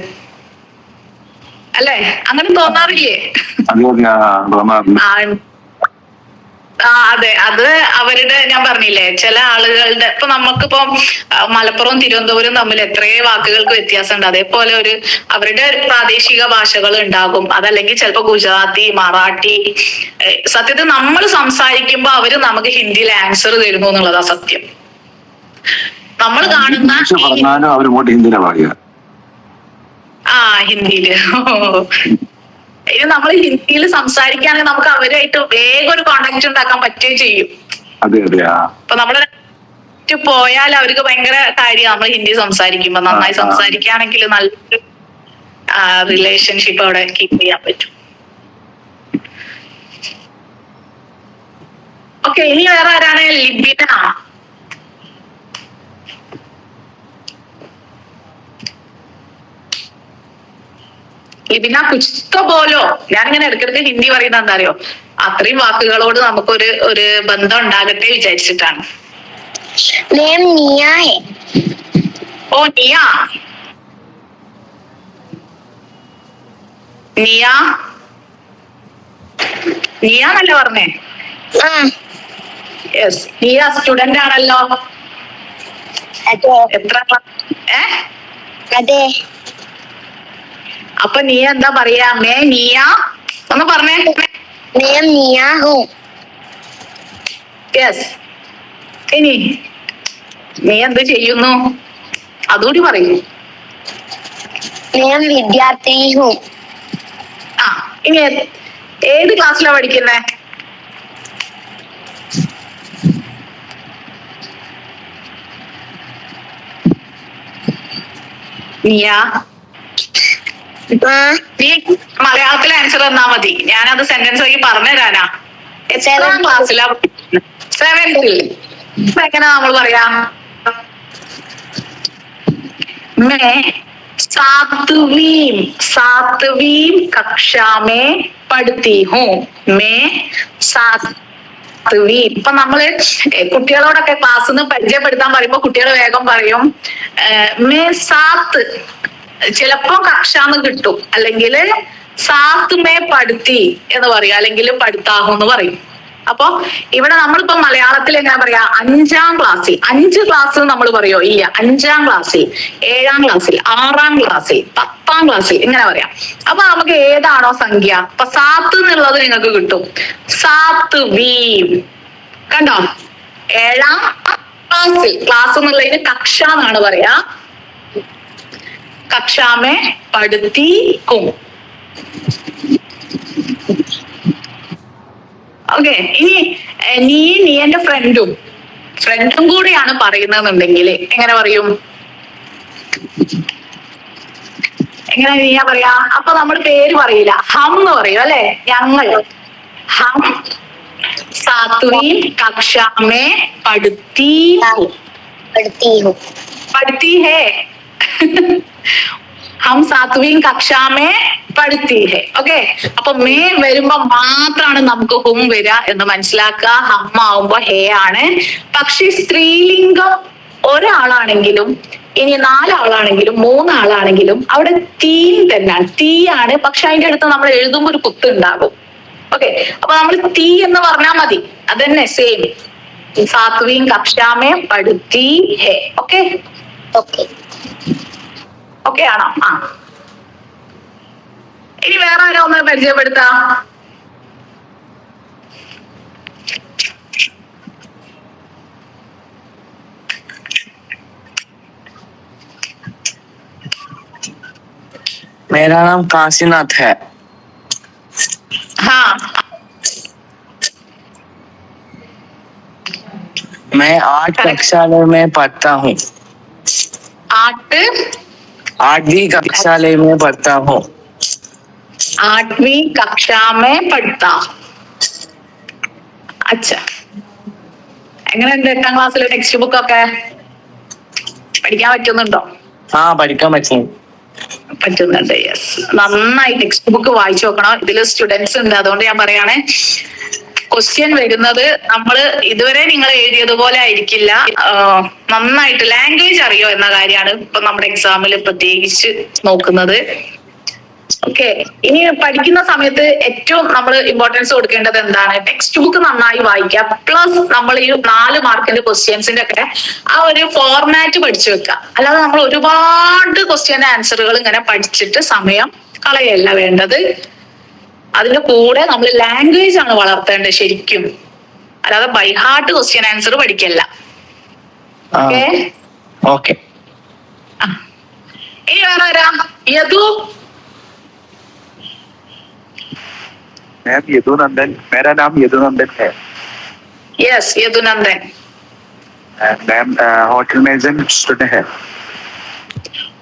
അല്ലെ, അങ്ങനെ തോന്നാറില്ലേ? അതെ, അത് അവരുടെ ഞാൻ പറഞ്ഞില്ലേ, ചില ആളുകളുടെ ഇപ്പൊ നമുക്കിപ്പോ മലപ്പുറവും തിരുവനന്തപുരം തമ്മിൽ എത്രയോ വാക്കുകൾക്ക് വ്യത്യാസം ഉണ്ട്. അതേപോലെ അവരുടെ പ്രാദേശിക ഭാഷകൾ ഉണ്ടാകും. അതല്ലെങ്കിൽ ചിലപ്പോ ഗുജറാത്തി, മറാഠി. സത്യത്തിൽ നമ്മൾ സംസാരിക്കുമ്പോ അവര് നമുക്ക് ഹിന്ദിയിൽ ആൻസർ തരുന്നു എന്നുള്ളതാ സത്യം. നമ്മൾ കാണുന്ന പറഞ്ഞാലും അവരിങ്ങോട്ട് ഹിന്ദിയിലെ പറയുക. ഹിന്ദിയില് ഇത് നമ്മൾ ഹിന്ദിയിൽ സംസാരിക്കുകയാണെങ്കിൽ നമുക്ക് അവരായിട്ട് വേഗം ഒരു കോണ്ടാക്ട് ഉണ്ടാക്കാൻ പറ്റുകയും ചെയ്യും. അതെ അതെ. അപ്പൊ നമ്മള് പോയാൽ അവർക്ക് ഭയങ്കര കാര്യം നമ്മൾ ഹിന്ദി സംസാരിക്കുമ്പോ നന്നായി സംസാരിക്കുകയാണെങ്കിൽ നല്ലൊരു റിലേഷൻഷിപ്പ് അവിടെ കീപ്പ് ചെയ്യാൻ പറ്റും. ഓക്കെ, ഇനി വേറെ ആരാണ്? ലിബിന. ലിബിന കുച്ച്തോ ബോലോ. ഞാനിങ്ങനെ ഇടയ്ക്കിടയ്ക്ക് ഹിന്ദി പറയുന്നത് എന്താ അറിയോ, അത്രയും വാക്കുകളോട് നമുക്കൊരു ഒരു ബന്ധം ഉണ്ടാകട്ടെ വിചാരിച്ചിട്ടാണ്. ഓ നിയ. നിയ നിയ എന്നല്ലേ പറഞ്ഞേ? യെസ്, നിയ സ്റ്റുഡന്റ് ആണല്ലോ. എത്ര അതെ. അപ്പൊ നീ എന്താ പറയാ? മേ നിയ ഒന്ന് പറഞ്ഞേ. യെസ്. ഇനി നീ എന്ത് ചെയ്യുന്നു അതുകൂടി പറയൂ. വിദ്യാർത്ഥി. ഇനി ഏത് ക്ലാസ്സിലാ പഠിക്കുന്നേ? നിയ, നീ മലയാളത്തിൽ ആൻസർ തന്നാ മതി, ഞാനത് സെന്റൻസ് ആക്കി പറഞ്ഞുതരാനാ. എത്രാം ക്ലാസ്സിലാ? 7th. എങ്ങനെ നമ്മൾ പറയാ? सातवीं कक्षा में पढ़ती हूँ. मैं 7वीं. ഇപ്പൊ നമ്മള് കുട്ടികളോടൊക്കെ ക്ലാസ്സിൽ നിന്ന് പരിചയപ്പെടുത്താൻ പറയുമ്പോ കുട്ടികൾ വേഗം പറയും മേ 7. ചിലപ്പോ കക്ഷാന്ന് കിട്ടും, അല്ലെങ്കിൽ 7 മേ പഠിത്തി എന്ന് പറയും, അല്ലെങ്കിൽ പഠിത്താഹു എന്ന് പറയും. അപ്പൊ ഇവിടെ നമ്മളിപ്പോ മലയാളത്തിൽ എങ്ങനെ പറയാ? 5ാം ക്ലാസ്സിൽ. 5 ക്ലാസ് നമ്മൾ പറയോ? ഇല്ല. 5ാം ക്ലാസ്സിൽ, 7ാം ക്ലാസ്സിൽ, 6ാം ക്ലാസ്സിൽ, 10ാം ക്ലാസ്സിൽ ഇങ്ങനെ പറയാം. അപ്പൊ നമുക്ക് ഏതാണോ സംഖ്യ, അപ്പൊ 7 എന്നുള്ളത് നിങ്ങൾക്ക് കിട്ടും. 7വീം. കണ്ടോ? 7ാം ക്ലാസ്സിൽ. ക്ലാസ് എന്നുള്ളതിന് കക്ഷ എന്നാണ് പറയാ. കക്ഷാമേ പഠിത്തി ഹും. ഓക്കെ, ഇനി നീ എന്റെ ഫ്രണ്ടും കൂടെയാണ് പറയുന്നതെന്നുണ്ടെങ്കിൽ എങ്ങനെ പറയും? എങ്ങനെ നീയാ പറയാ? അപ്പൊ നമ്മൾ പേര് പറയില്ല, ഹം എന്ന് പറയും അല്ലെ? ഞങ്ങൾ. ഹം 7वीं कक्षा में पढ़ती हूँ. पढ़ती है. हम 7वीं कक्षा में പഠിത്തി ഹെ. ഓക്കെ, അപ്പൊ മേ വരുമ്പോ മാത്രമാണ് നമുക്ക് ഹും വരിക എന്ന് മനസ്സിലാക്കുക. ഹം ആവുമ്പോ ഹേ ആണ്. പക്ഷെ സ്ത്രീലിംഗം ഒരാളാണെങ്കിലും ഇനി 4 ആളാണെങ്കിലും 3 ആളാണെങ്കിലും അവിടെ തീൻ തന്നെയാണ്, തീ ആണ്. പക്ഷെ അതിന്റെ അടുത്ത് നമ്മൾ എഴുതുമ്പോ ഒരു കുത്ത് ഉണ്ടാകും. ഓക്കെ, അപ്പൊ നമ്മൾ തീ എന്ന് പറഞ്ഞാൽ മതി, അതന്നെ സെയിം. 7वीं कक्षा में പഠിത്തി ഹെ. ഓക്കെ, ഓക്കെ ആണോ? ഇനി വേറെ ആരോ ഒന്ന് പരിചയപ്പെടുത്താ? मेरा नाम काशीनाथ है. हाँ, मैं 8 कक्षा में पढ़ता हूँ. 8वीं कक्षा में पढ़ता हूँ. 8वीं कक्षा में പഠിത്ത. അച്ഛാ, എങ്ങനെയുണ്ട് 8ാം ക്ലാസ്സിലെ ടെക്സ്റ്റ് ബുക്ക് ഒക്കെ? പഠിക്കാൻ പറ്റുന്നുണ്ടോ? പഠിക്കാൻ പറ്റുന്നുണ്ട്. യെസ്, നന്നായി ടെക്സ്റ്റ് ബുക്ക് വായിച്ചു നോക്കണം. ഇതിൽ സ്റ്റുഡൻസ് ഉണ്ട്, അതുകൊണ്ട് ഞാൻ പറയാണ്, ക്വസ്റ്റ്യൻ വരുന്നത് നമ്മൾ ഇതുവരെ നിങ്ങൾ എഴുതിയതുപോലെ ആയിരിക്കില്ല. നന്നായിട്ട് ലാംഗ്വേജ് അറിയോ എന്ന കാര്യമാണ് ഇപ്പൊ നമ്മുടെ എക്സാമിൽ പ്രത്യേകിച്ച് നോക്കുന്നത്. ഓക്കെ, ഇനി പഠിക്കുന്ന സമയത്ത് ഏറ്റവും നമ്മൾ ഇമ്പോർട്ടൻസ് കൊടുക്കേണ്ടത് എന്താണ്? ടെക്സ്റ്റ് ബുക്ക് നന്നായി വായിക്കുക, പ്ലസ് നമ്മൾ ഈ 4 മാർക്കിന്റെ ക്വസ്റ്റ്യൻസിന്റെ ഒക്കെ ആ ഒരു ഫോർമാറ്റ് പഠിച്ചു വെക്കുക. അല്ലാതെ നമ്മൾ ഒരുപാട് ക്വസ്റ്റ്യൻ ആൻസറുകൾ ഇങ്ങനെ പഠിച്ചിട്ട് സമയം കളയല്ല വേണ്ടത്. അതിന്റെ കൂടെ നമ്മൾ ലാംഗ്വേജ് ആണ് വളർത്തേണ്ടത് ശരിക്കും, അല്ലാതെ ബൈ ഹാർട്ട് ക്വസ്റ്റ്യൻ ആൻസർ പഠിക്കല്ല. ഓക്കെ ओके ഇനി വേറെ ആരാ? യദു. मैम यदुनंदन, मेरा नाम यदुनंदन है। Yes, Yadunandan. Ma'am hotel management student है।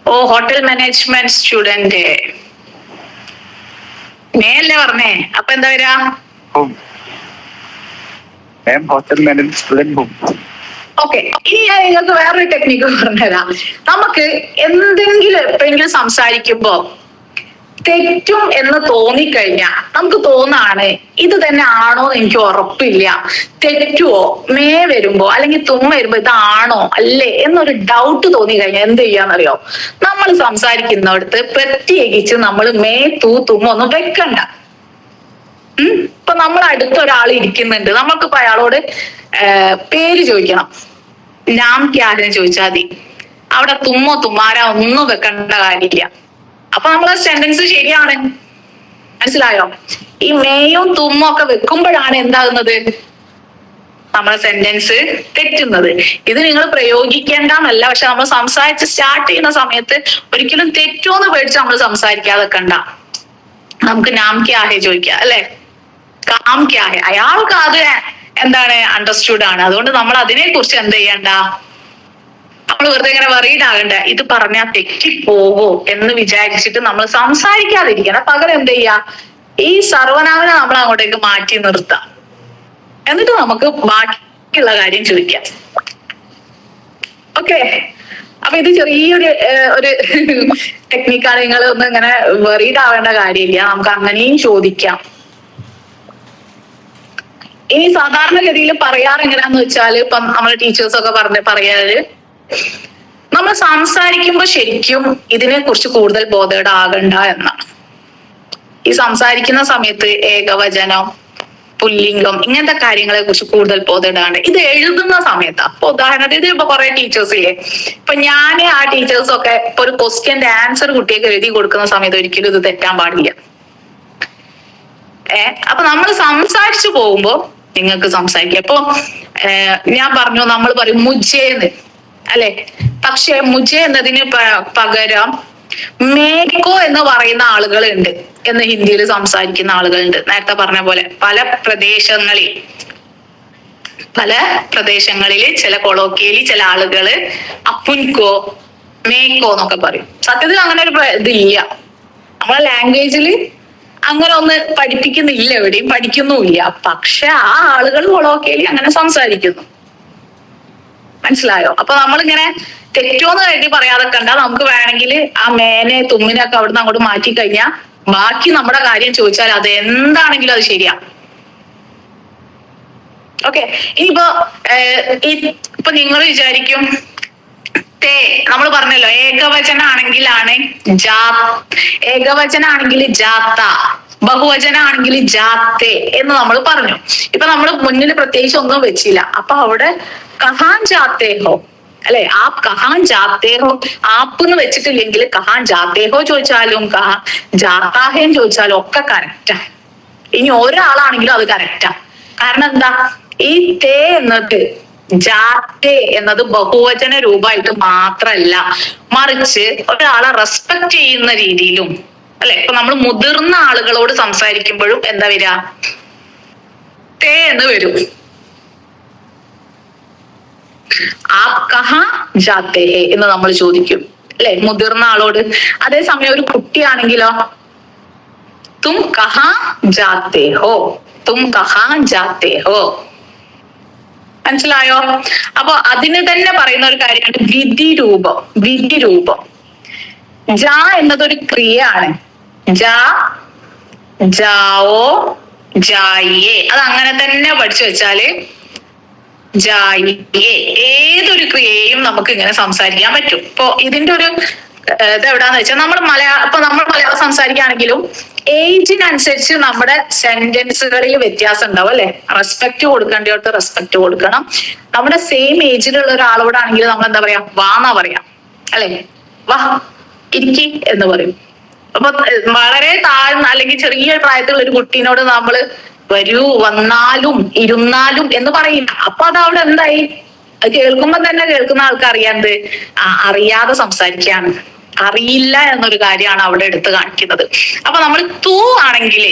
ഓ, ഹോട്ടൽ മാനേജ്മെന്റ് സ്റ്റുഡന്റ്. മേല്ലേ പറഞ്ഞേ, അപ്പൊ എന്താ വരാ? हूँ मैम, होटल मैनेजमेंट स्टूडेंट हूँ। ഓക്കെ, ഇനി ഞാൻ നിങ്ങൾക്ക് വേറൊരു ടെക്നിക്ക് പറഞ്ഞുതരാം. നമുക്ക് എന്തെങ്കിലും എപ്പോഴെങ്കിലും സംസാരിക്കുമ്പോ തെറ്റും എന്ന് തോന്നിക്കഴിഞ്ഞാൽ നമുക്ക് തോന്നാണ് ഇത് തന്നെ ആണോ എന്ന് എനിക്ക് ഉറപ്പില്ല, തെറ്റുവോ മേ വരുമ്പോ അല്ലെങ്കിൽ തുമ്മ വരുമ്പോ ഇതാണോ അല്ലേ എന്നൊരു ഡൗട്ട് തോന്നിക്കഴിഞ്ഞാൽ എന്ത് ചെയ്യാന്നറിയോ? നമ്മൾ സംസാരിക്കുന്നിടത്ത് പ്രത്യേകിച്ച് നമ്മൾ മേ തുമ്മ ഒന്നും വെക്കണ്ട. ഇപ്പൊ നമ്മൾ അടുത്തൊരാൾ ഇരിക്കുന്നുണ്ട്, നമ്മൾക്കിപ്പോ അയാളോട് പേര് ചോദിക്കണം, നാം ക്യാഹെന്ന് ചോദിച്ചാൽ മതി. അവിടെ തുമ്മോ തുമ്മാര ഒന്നും വെക്കേണ്ട കാര്യമില്ല. അപ്പൊ നമ്മളെ സെന്റൻസ് ശരിയാണ്. മനസ്സിലായോ? ഈ മേയും തുമ്മും ഒക്കെ വെക്കുമ്പോഴാണ് എന്താകുന്നത്? നമ്മളെ സെന്റൻസ് തെറ്റുന്നത്. ഇത് നിങ്ങൾ പ്രയോഗിക്കേണ്ടെന്നല്ല, പക്ഷെ നമ്മൾ സംസാരിച്ച് സ്റ്റാർട്ട് ചെയ്യുന്ന സമയത്ത് ഒരിക്കലും തെറ്റോന്ന് പേടിച്ച് നമ്മൾ സംസാരിക്കാതെ കണ്ട. നമുക്ക് നാം ക്യാഹെ ചോദിക്കാം അല്ലെ, കാം ക്യാഹെ, അയാൾക്ക് അത് എന്താണ് അണ്ടർസ്റ്റുഡ് ആണ്. അതുകൊണ്ട് നമ്മൾ അതിനെ കുറിച്ച് എന്ത് ചെയ്യണ്ട, നമ്മൾ വെറുതെ ഇങ്ങനെ വറീഡ് ആകണ്ട. ഇത് പറഞ്ഞാൽ തെറ്റിപ്പോകോ എന്ന് വിചാരിച്ചിട്ട് നമ്മൾ സംസാരിക്കാതിരിക്കണം. പകരം എന്ത് ചെയ്യാ, ഈ സർവനാമനെ നമ്മൾ അങ്ങോട്ടേക്ക് മാറ്റി നിർത്താം. എന്നിട്ട് നമുക്ക് ബാക്കിയുള്ള കാര്യം ചോദിക്കാം. ഓക്കെ, അപ്പൊ ഇത് ചെറിയൊരു ഒരു ടെക്നിക്കാണ്. നിങ്ങൾ ഒന്നും ഇങ്ങനെ വറീഡ് ആവേണ്ട കാര്യമില്ല, നമുക്ക് അങ്ങനെയും ചോദിക്കാം. ഇനി സാധാരണഗതിയിൽ പറയാറ് എങ്ങനെയാന്ന് വെച്ചാൽ, ഇപ്പം നമ്മളെ ടീച്ചേഴ്സ് ഒക്കെ പറയാറ്, നമ്മൾ സംസാരിക്കുമ്പോ ശരിക്കും ഇതിനെ കുറിച്ച് കൂടുതൽ ബോധേഡ് ആകണ്ട എന്നാണ്. ഈ സംസാരിക്കുന്ന സമയത്ത് ഏകവചനം, പുല്ലിംഗം, ഇങ്ങനത്തെ കാര്യങ്ങളെ കുറിച്ച് കൂടുതൽ ബോധേഡാണ്. ഇത് എഴുതുന്ന സമയത്താ. ഇപ്പൊ ഉദാഹരണത്തിന് ഇപ്പൊ കുറെ ടീച്ചേഴ്സ് ഇല്ലേ, ഇപ്പൊ ഞാൻ ആ ടീച്ചേഴ്സ് ഒക്കെ ഇപ്പൊ ഒരു ക്വസ്റ്റ്യന്റെ ആൻസർ കുട്ടിയൊക്കെ എഴുതി കൊടുക്കുന്ന സമയത്ത് ഒരിക്കലും ഇത് തെറ്റാൻ പാടില്ല. അപ്പൊ നമ്മൾ സംസാരിച്ചു പോകുമ്പോ നിങ്ങൾക്ക് സംസാരിക്കാം. ഇപ്പൊ ഞാൻ പറഞ്ഞു, നമ്മൾ പറയും മുജേന്ന് അല്ലെ, പക്ഷെ മുജെ എന്നതിന് പകരം മേക്കോ എന്ന് പറയുന്ന ആളുകളുണ്ട്, എന്ന് ഹിന്ദിയിൽ സംസാരിക്കുന്ന ആളുകളുണ്ട്. നേരത്തെ പറഞ്ഞ പോലെ പല പ്രദേശങ്ങളിൽ ചില കൊളോക്കിയലി ചില ആളുകള് അപ്പുൻകോ മേക്കോ എന്നൊക്കെ പറയും. സത്യത്തിൽ അങ്ങനെ ഒരു ഇതില്ല നമ്മളെ ലാംഗ്വേജില്, അങ്ങനെ ഒന്ന് പഠിപ്പിക്കുന്നില്ല, എവിടെയും പഠിക്കുന്നുമില്ല. പക്ഷെ ആ ആളുകൾ കൊളോക്കിയലി അങ്ങനെ സംസാരിക്കുന്നു. മനസ്സിലായോ? അപ്പൊ നമ്മളിങ്ങനെ തെറ്റോന്ന് കരുതി പറയാതെ കണ്ട നമുക്ക് വേണമെങ്കിൽ ആ മേനെ തുമ്മിനൊക്കെ അവിടുന്ന് അങ്ങോട്ട് മാറ്റി കഴിഞ്ഞാൽ ബാക്കി നമ്മുടെ കാര്യം ചോദിച്ചാൽ അത് എന്താണെങ്കിലും അത് ശരിയാ. ഓക്കെ, ഇനിയിപ്പോ ഇപ്പൊ നിങ്ങൾ വിചാരിക്കും തേ, നമ്മൾ പറഞ്ഞല്ലോ ഏകവചനാണെങ്കിലാണ് ഏകവചനാണെങ്കിൽ ജാത്ത, ബഹുവചനാണെങ്കിൽ ജാത്തേ എന്ന് നമ്മൾ പറഞ്ഞു. ഇപ്പൊ നമ്മൾ മുന്നിൽ പ്രത്യേകിച്ച് ഒന്നും വെച്ചില്ല. അപ്പൊ അവിടെ കഹാൻ ജാത്തേ ഹോ അല്ലെ, ആപ് കഹാൻ ജാത്തേ ഹോ, ആപ്പ് എന്ന് വെച്ചിട്ടില്ലെങ്കിൽ കഹാൻ ജാത്തേ ഹോ ചോദിച്ചാലും കഹാൻ ജാത്താഹേന്ന് ചോദിച്ചാലും ഒക്കെ കറക്റ്റാ. ഇനി ഒരാളാണെങ്കിലും അത് കറക്റ്റാ. കാരണം എന്താ, ഈ തേ എന്നത് ജാത്തേ എന്നത് ബഹുവചന രൂപമായിട്ട് മാത്രല്ല, മറിച്ച് ഒരാളെ റെസ്പെക്ട് ചെയ്യുന്ന രീതിയിലും അല്ലെ. ഇപ്പൊ നമ്മൾ മുതിർന്ന ആളുകളോട് സംസാരിക്കുമ്പോഴും എന്താ വരിക, തേ എന്ന് വരും. ആപ് കഹാ ജാത്തേ ഹേ എന്ന് നമ്മൾ ചോദിക്കും അല്ലെ, മുതിർന്ന ആളോട്. അതേസമയം ഒരു കുട്ടിയാണെങ്കിലോ തും കഹാ ജാത്തേ ഹോ, തും കഹാ ജാത്തേ ഹോ. മനസ്സിലായോ? അപ്പൊ അതിന് തന്നെ പറയുന്ന ഒരു കാര്യമാണ് വിധിരൂപം. വിധിരൂപം ജാ എന്നതൊരു ക്രിയയാണ്. ജാ, ജാവോ, ജായിയേ, അത് അങ്ങനെ തന്നെ പഠിച്ചു വെച്ചാല് ജായിയേ ഏതൊരു ക്രിയയും നമുക്ക് ഇങ്ങനെ സംസാരിക്കാൻ പറ്റും. ഇപ്പൊ ഇതിന്റെ ഒരു ഇത് എവിടാന്ന് വെച്ചാൽ നമ്മൾ മലയാളം സംസാരിക്കുകയാണെങ്കിലും ഏജിനനുസരിച്ച് നമ്മുടെ സെന്റൻസുകളിൽ വ്യത്യാസം ഉണ്ടാവും അല്ലെ. റെസ്പെക്ട് കൊടുക്കേണ്ടടുത്ത് റെസ്പെക്ട് കൊടുക്കണം. നമ്മുടെ സെയിം ഏജിലുള്ള ഒരാളോടാണെങ്കിൽ നമ്മൾ എന്താ പറയാ, വാന്നാ പറയാ അല്ലെ. വാ ഇരിക്കി എന്ന് പറയും. അപ്പൊ വളരെ താഴ്ന്ന അല്ലെങ്കിൽ ചെറിയ പ്രായത്തിലുള്ള ഒരു കുട്ടീനോട് നമ്മള് വരൂ, വന്നാലും, ഇരുന്നാലും എന്ന് പറയില്ല. അപ്പൊ അത് അവിടെ എന്തായി, കേൾക്കുമ്പോ തന്നെ കേൾക്കുന്ന ആൾക്ക് അറിയാണ്ട് അറിയാതെ സംസാരിക്കുകയാണ്, അറിയില്ല എന്നൊരു കാര്യമാണ് അവിടെ എടുത്ത് കാണിക്കുന്നത്. അപ്പൊ നമ്മൾ തൂ ആണെങ്കിലേ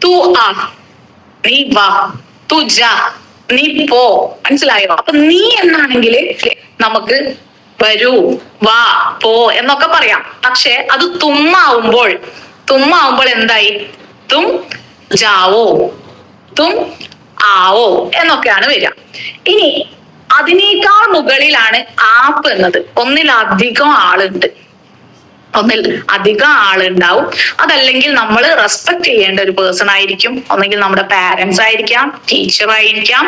തൂ ആ, നീ വാ, തു ജാ, നീ പോ, മനസ്സിലായോ? അപ്പൊ നീ എന്നാണെങ്കിൽ നമുക്ക് വരൂ, വാ, പോ എന്നൊക്കെ പറയാം. പക്ഷെ അത് തുമ്മാവുമ്പോൾ എന്തായി, തും ജാവോ, തും ആവോ എന്നൊക്കെയാണ് വരിക. ഇനി അതിനേക്കാൾ മുകളിലാണ് ആപ്പ് എന്നത്. ഒന്നിലധികം ആളുണ്ടാവും. അതല്ലെങ്കിൽ നമ്മൾ റെസ്പെക്ട് ചെയ്യേണ്ട ഒരു പേഴ്സൺ ആയിരിക്കും. ഒന്നെങ്കിൽ നമ്മുടെ പാരന്റ്സ് ആയിരിക്കാം, ടീച്ചർ ആയിരിക്കാം,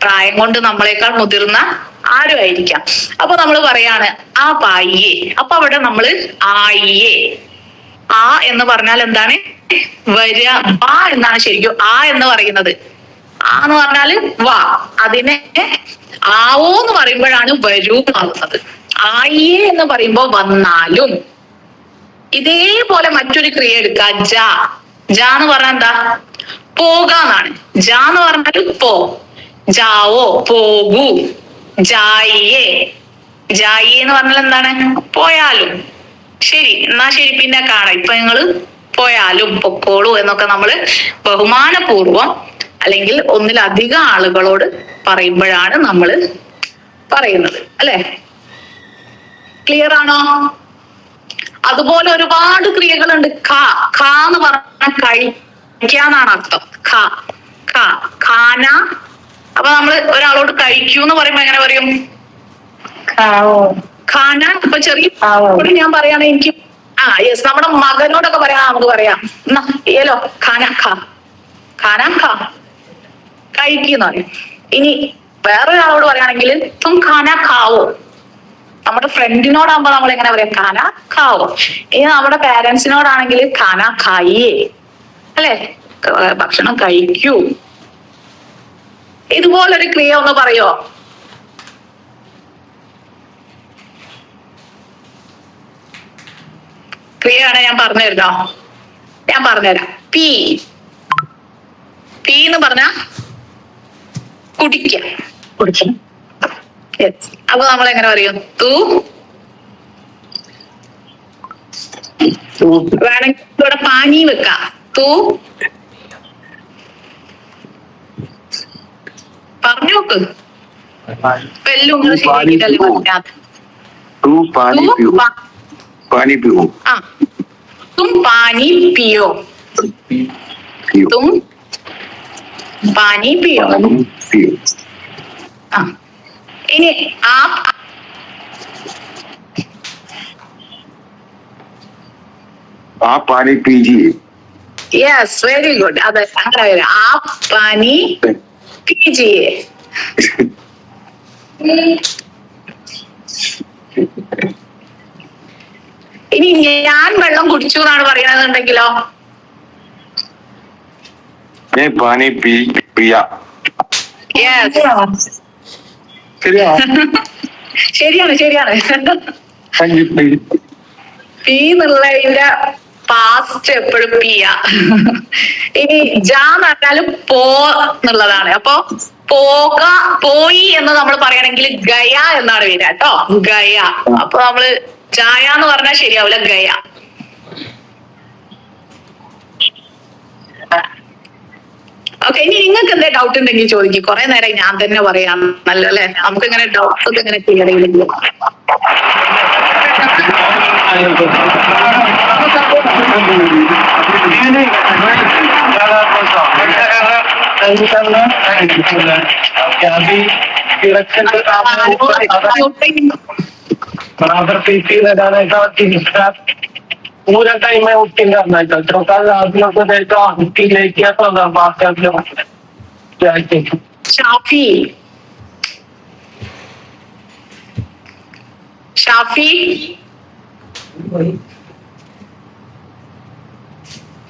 പ്രായം കൊണ്ട് നമ്മളെക്കാൾ മുതിർന്ന ആരും ആയിരിക്കാം. അപ്പൊ നമ്മൾ പറയാണ് ആ പായിയേ. അപ്പൊ അവിടെ നമ്മള് ആയിയേ, ആ എന്ന് പറഞ്ഞാൽ എന്താണ്, വരിക, വാ എന്നാണ് ശരിക്കും ആ എന്ന് പറയുന്നത്. ആ എന്ന് പറഞ്ഞാല് വാ, അതിനെ ആവോ എന്ന് പറയുമ്പോഴാണ് വരൂ ആവുന്നത്. ആയിയേ എന്ന് പറയുമ്പോ വന്നാലും. ഇതേപോലെ മറ്റൊരു ക്രിയ എടുക്കുക, ജാ. ജാ എന്ന് പറഞ്ഞാൽ എന്താ, പോകാന്നാണ്. ജാ എന്ന് പറഞ്ഞാൽ പോ, ജാവോ പോകൂ, ജായിയേ. ജായിയേ എന്ന് പറഞ്ഞാൽ എന്താണ്, പോയാലും. ശരി, എന്നാ ശരി, പിന്നെ കാണാം, ഇപ്പൊ നിങ്ങള് പോയാലും, പൊക്കോളൂ എന്നൊക്കെ നമ്മള് ബഹുമാനപൂർവം അല്ലെങ്കിൽ ഒന്നിലധികം ആളുകളോട് പറയുമ്പോഴാണ് നമ്മൾ പറയുന്നത് അല്ലെ. ക്ലിയർ ആണോ? അതുപോലെ ഒരുപാട് ക്രിയകളുണ്ട്. ഖ എന്ന് പറഞ്ഞാൽ കഴിക്കാന്നാണ് അർത്ഥം. ഖാന. അപ്പൊ നമ്മൾ ഒരാളോട് കഴിക്കൂ എന്ന് പറയുമ്പോ എങ്ങനെ പറയും, ഖാന. ഇപ്പൊ ചെറിയ ഞാൻ പറയാണ്, എനിക്ക് യെസ്, നമ്മുടെ മകനോടൊക്കെ പറയാം, നമുക്ക് പറയാം ഏലോ ഖാന ഖാ കഴിക്കുന്ന പറയും. ഇനി വേറൊരാളോട് പറയുകയാണെങ്കിൽ തും ഖാന ഖാവോ. നമ്മുടെ ഫ്രണ്ടിനോടാകുമ്പോ നമ്മൾ എങ്ങനെ പറയാം, ഖാന ഖാവോ. ഇനി നമ്മുടെ പാരന്റ്സിനോടാണെങ്കിൽ ഖാന ഖായിയേ അല്ലെ, ഭക്ഷണം കഴിക്കൂ. ഇതുപോലൊരു ക്രിയ ഒന്ന് പറയോ? ക്രിയയാണ് ഞാൻ പറഞ്ഞുതരുന്നോ? ഞാൻ പറഞ്ഞുതരാം. പി എന്ന് പറഞ്ഞ കുടിക്കണം. അപ്പൊ നമ്മൾ എങ്ങനെ പറയും, തൂ. വേണമെങ്കിൽ ഇവിടെ പാനി വെക്കാം, തൂ. പറഞ്ഞു നോക്ക്, എല്ലാം നിങ്ങൾ ശരിയാക്കിട്ടല്ലേ പറഞ്ഞത്. तुम पानी पियो। ആ, തും പാനി പിയോ, തും പാനി പിയോ. ആ, ഇനി आप पानी पीजिए। Yes, very good. അതെ, അങ്ങനെ വരാം. ആ പാനി പീജിയെ. ഇനി ഞാൻ വെള്ളം കുടിച്ചു എന്നാണ് പറയണെന്നുണ്ടെങ്കിലോ, मैं पानी पिया। യെസ്, ശരിയാണ്. പി എന്നുള്ളതിന്റെ പാസ്റ്റ് എപ്പോഴും പിയ. ഇനി ജാ എന്ന് പറഞ്ഞാലും പോ എന്നുള്ളതാണ്. അപ്പൊ പോയി എന്ന് നമ്മൾ പറയണമെങ്കിൽ ഗയ എന്നാണ് വരിക കേട്ടോ, ഗയ. അപ്പൊ നമ്മള് ജായ എന്ന് പറഞ്ഞാൽ ശരിയാവില്ല, ഗയ. ഓക്കെ, ഇനി നിങ്ങൾക്ക് എന്താ ഡൗട്ട് ഉണ്ടെങ്കിൽ ചോദിക്കും. കുറെ നേരം ഞാൻ തന്നെ പറയാം, നല്ലല്ലേ? നമുക്ക് ഇങ്ങനെ ഡൗട്ട്സ് ഒക്കെ ഇങ്ങനെ ക്ലിയർ ചെയ്യില്ലെങ്കിൽ बराबर पीपी लगाने का पूरा टाइम मैं हुक्किंग करना चाहता हूँ। कल आप लोग को देखा हुक्किंग नहीं किया तो बात करते ഷാഫി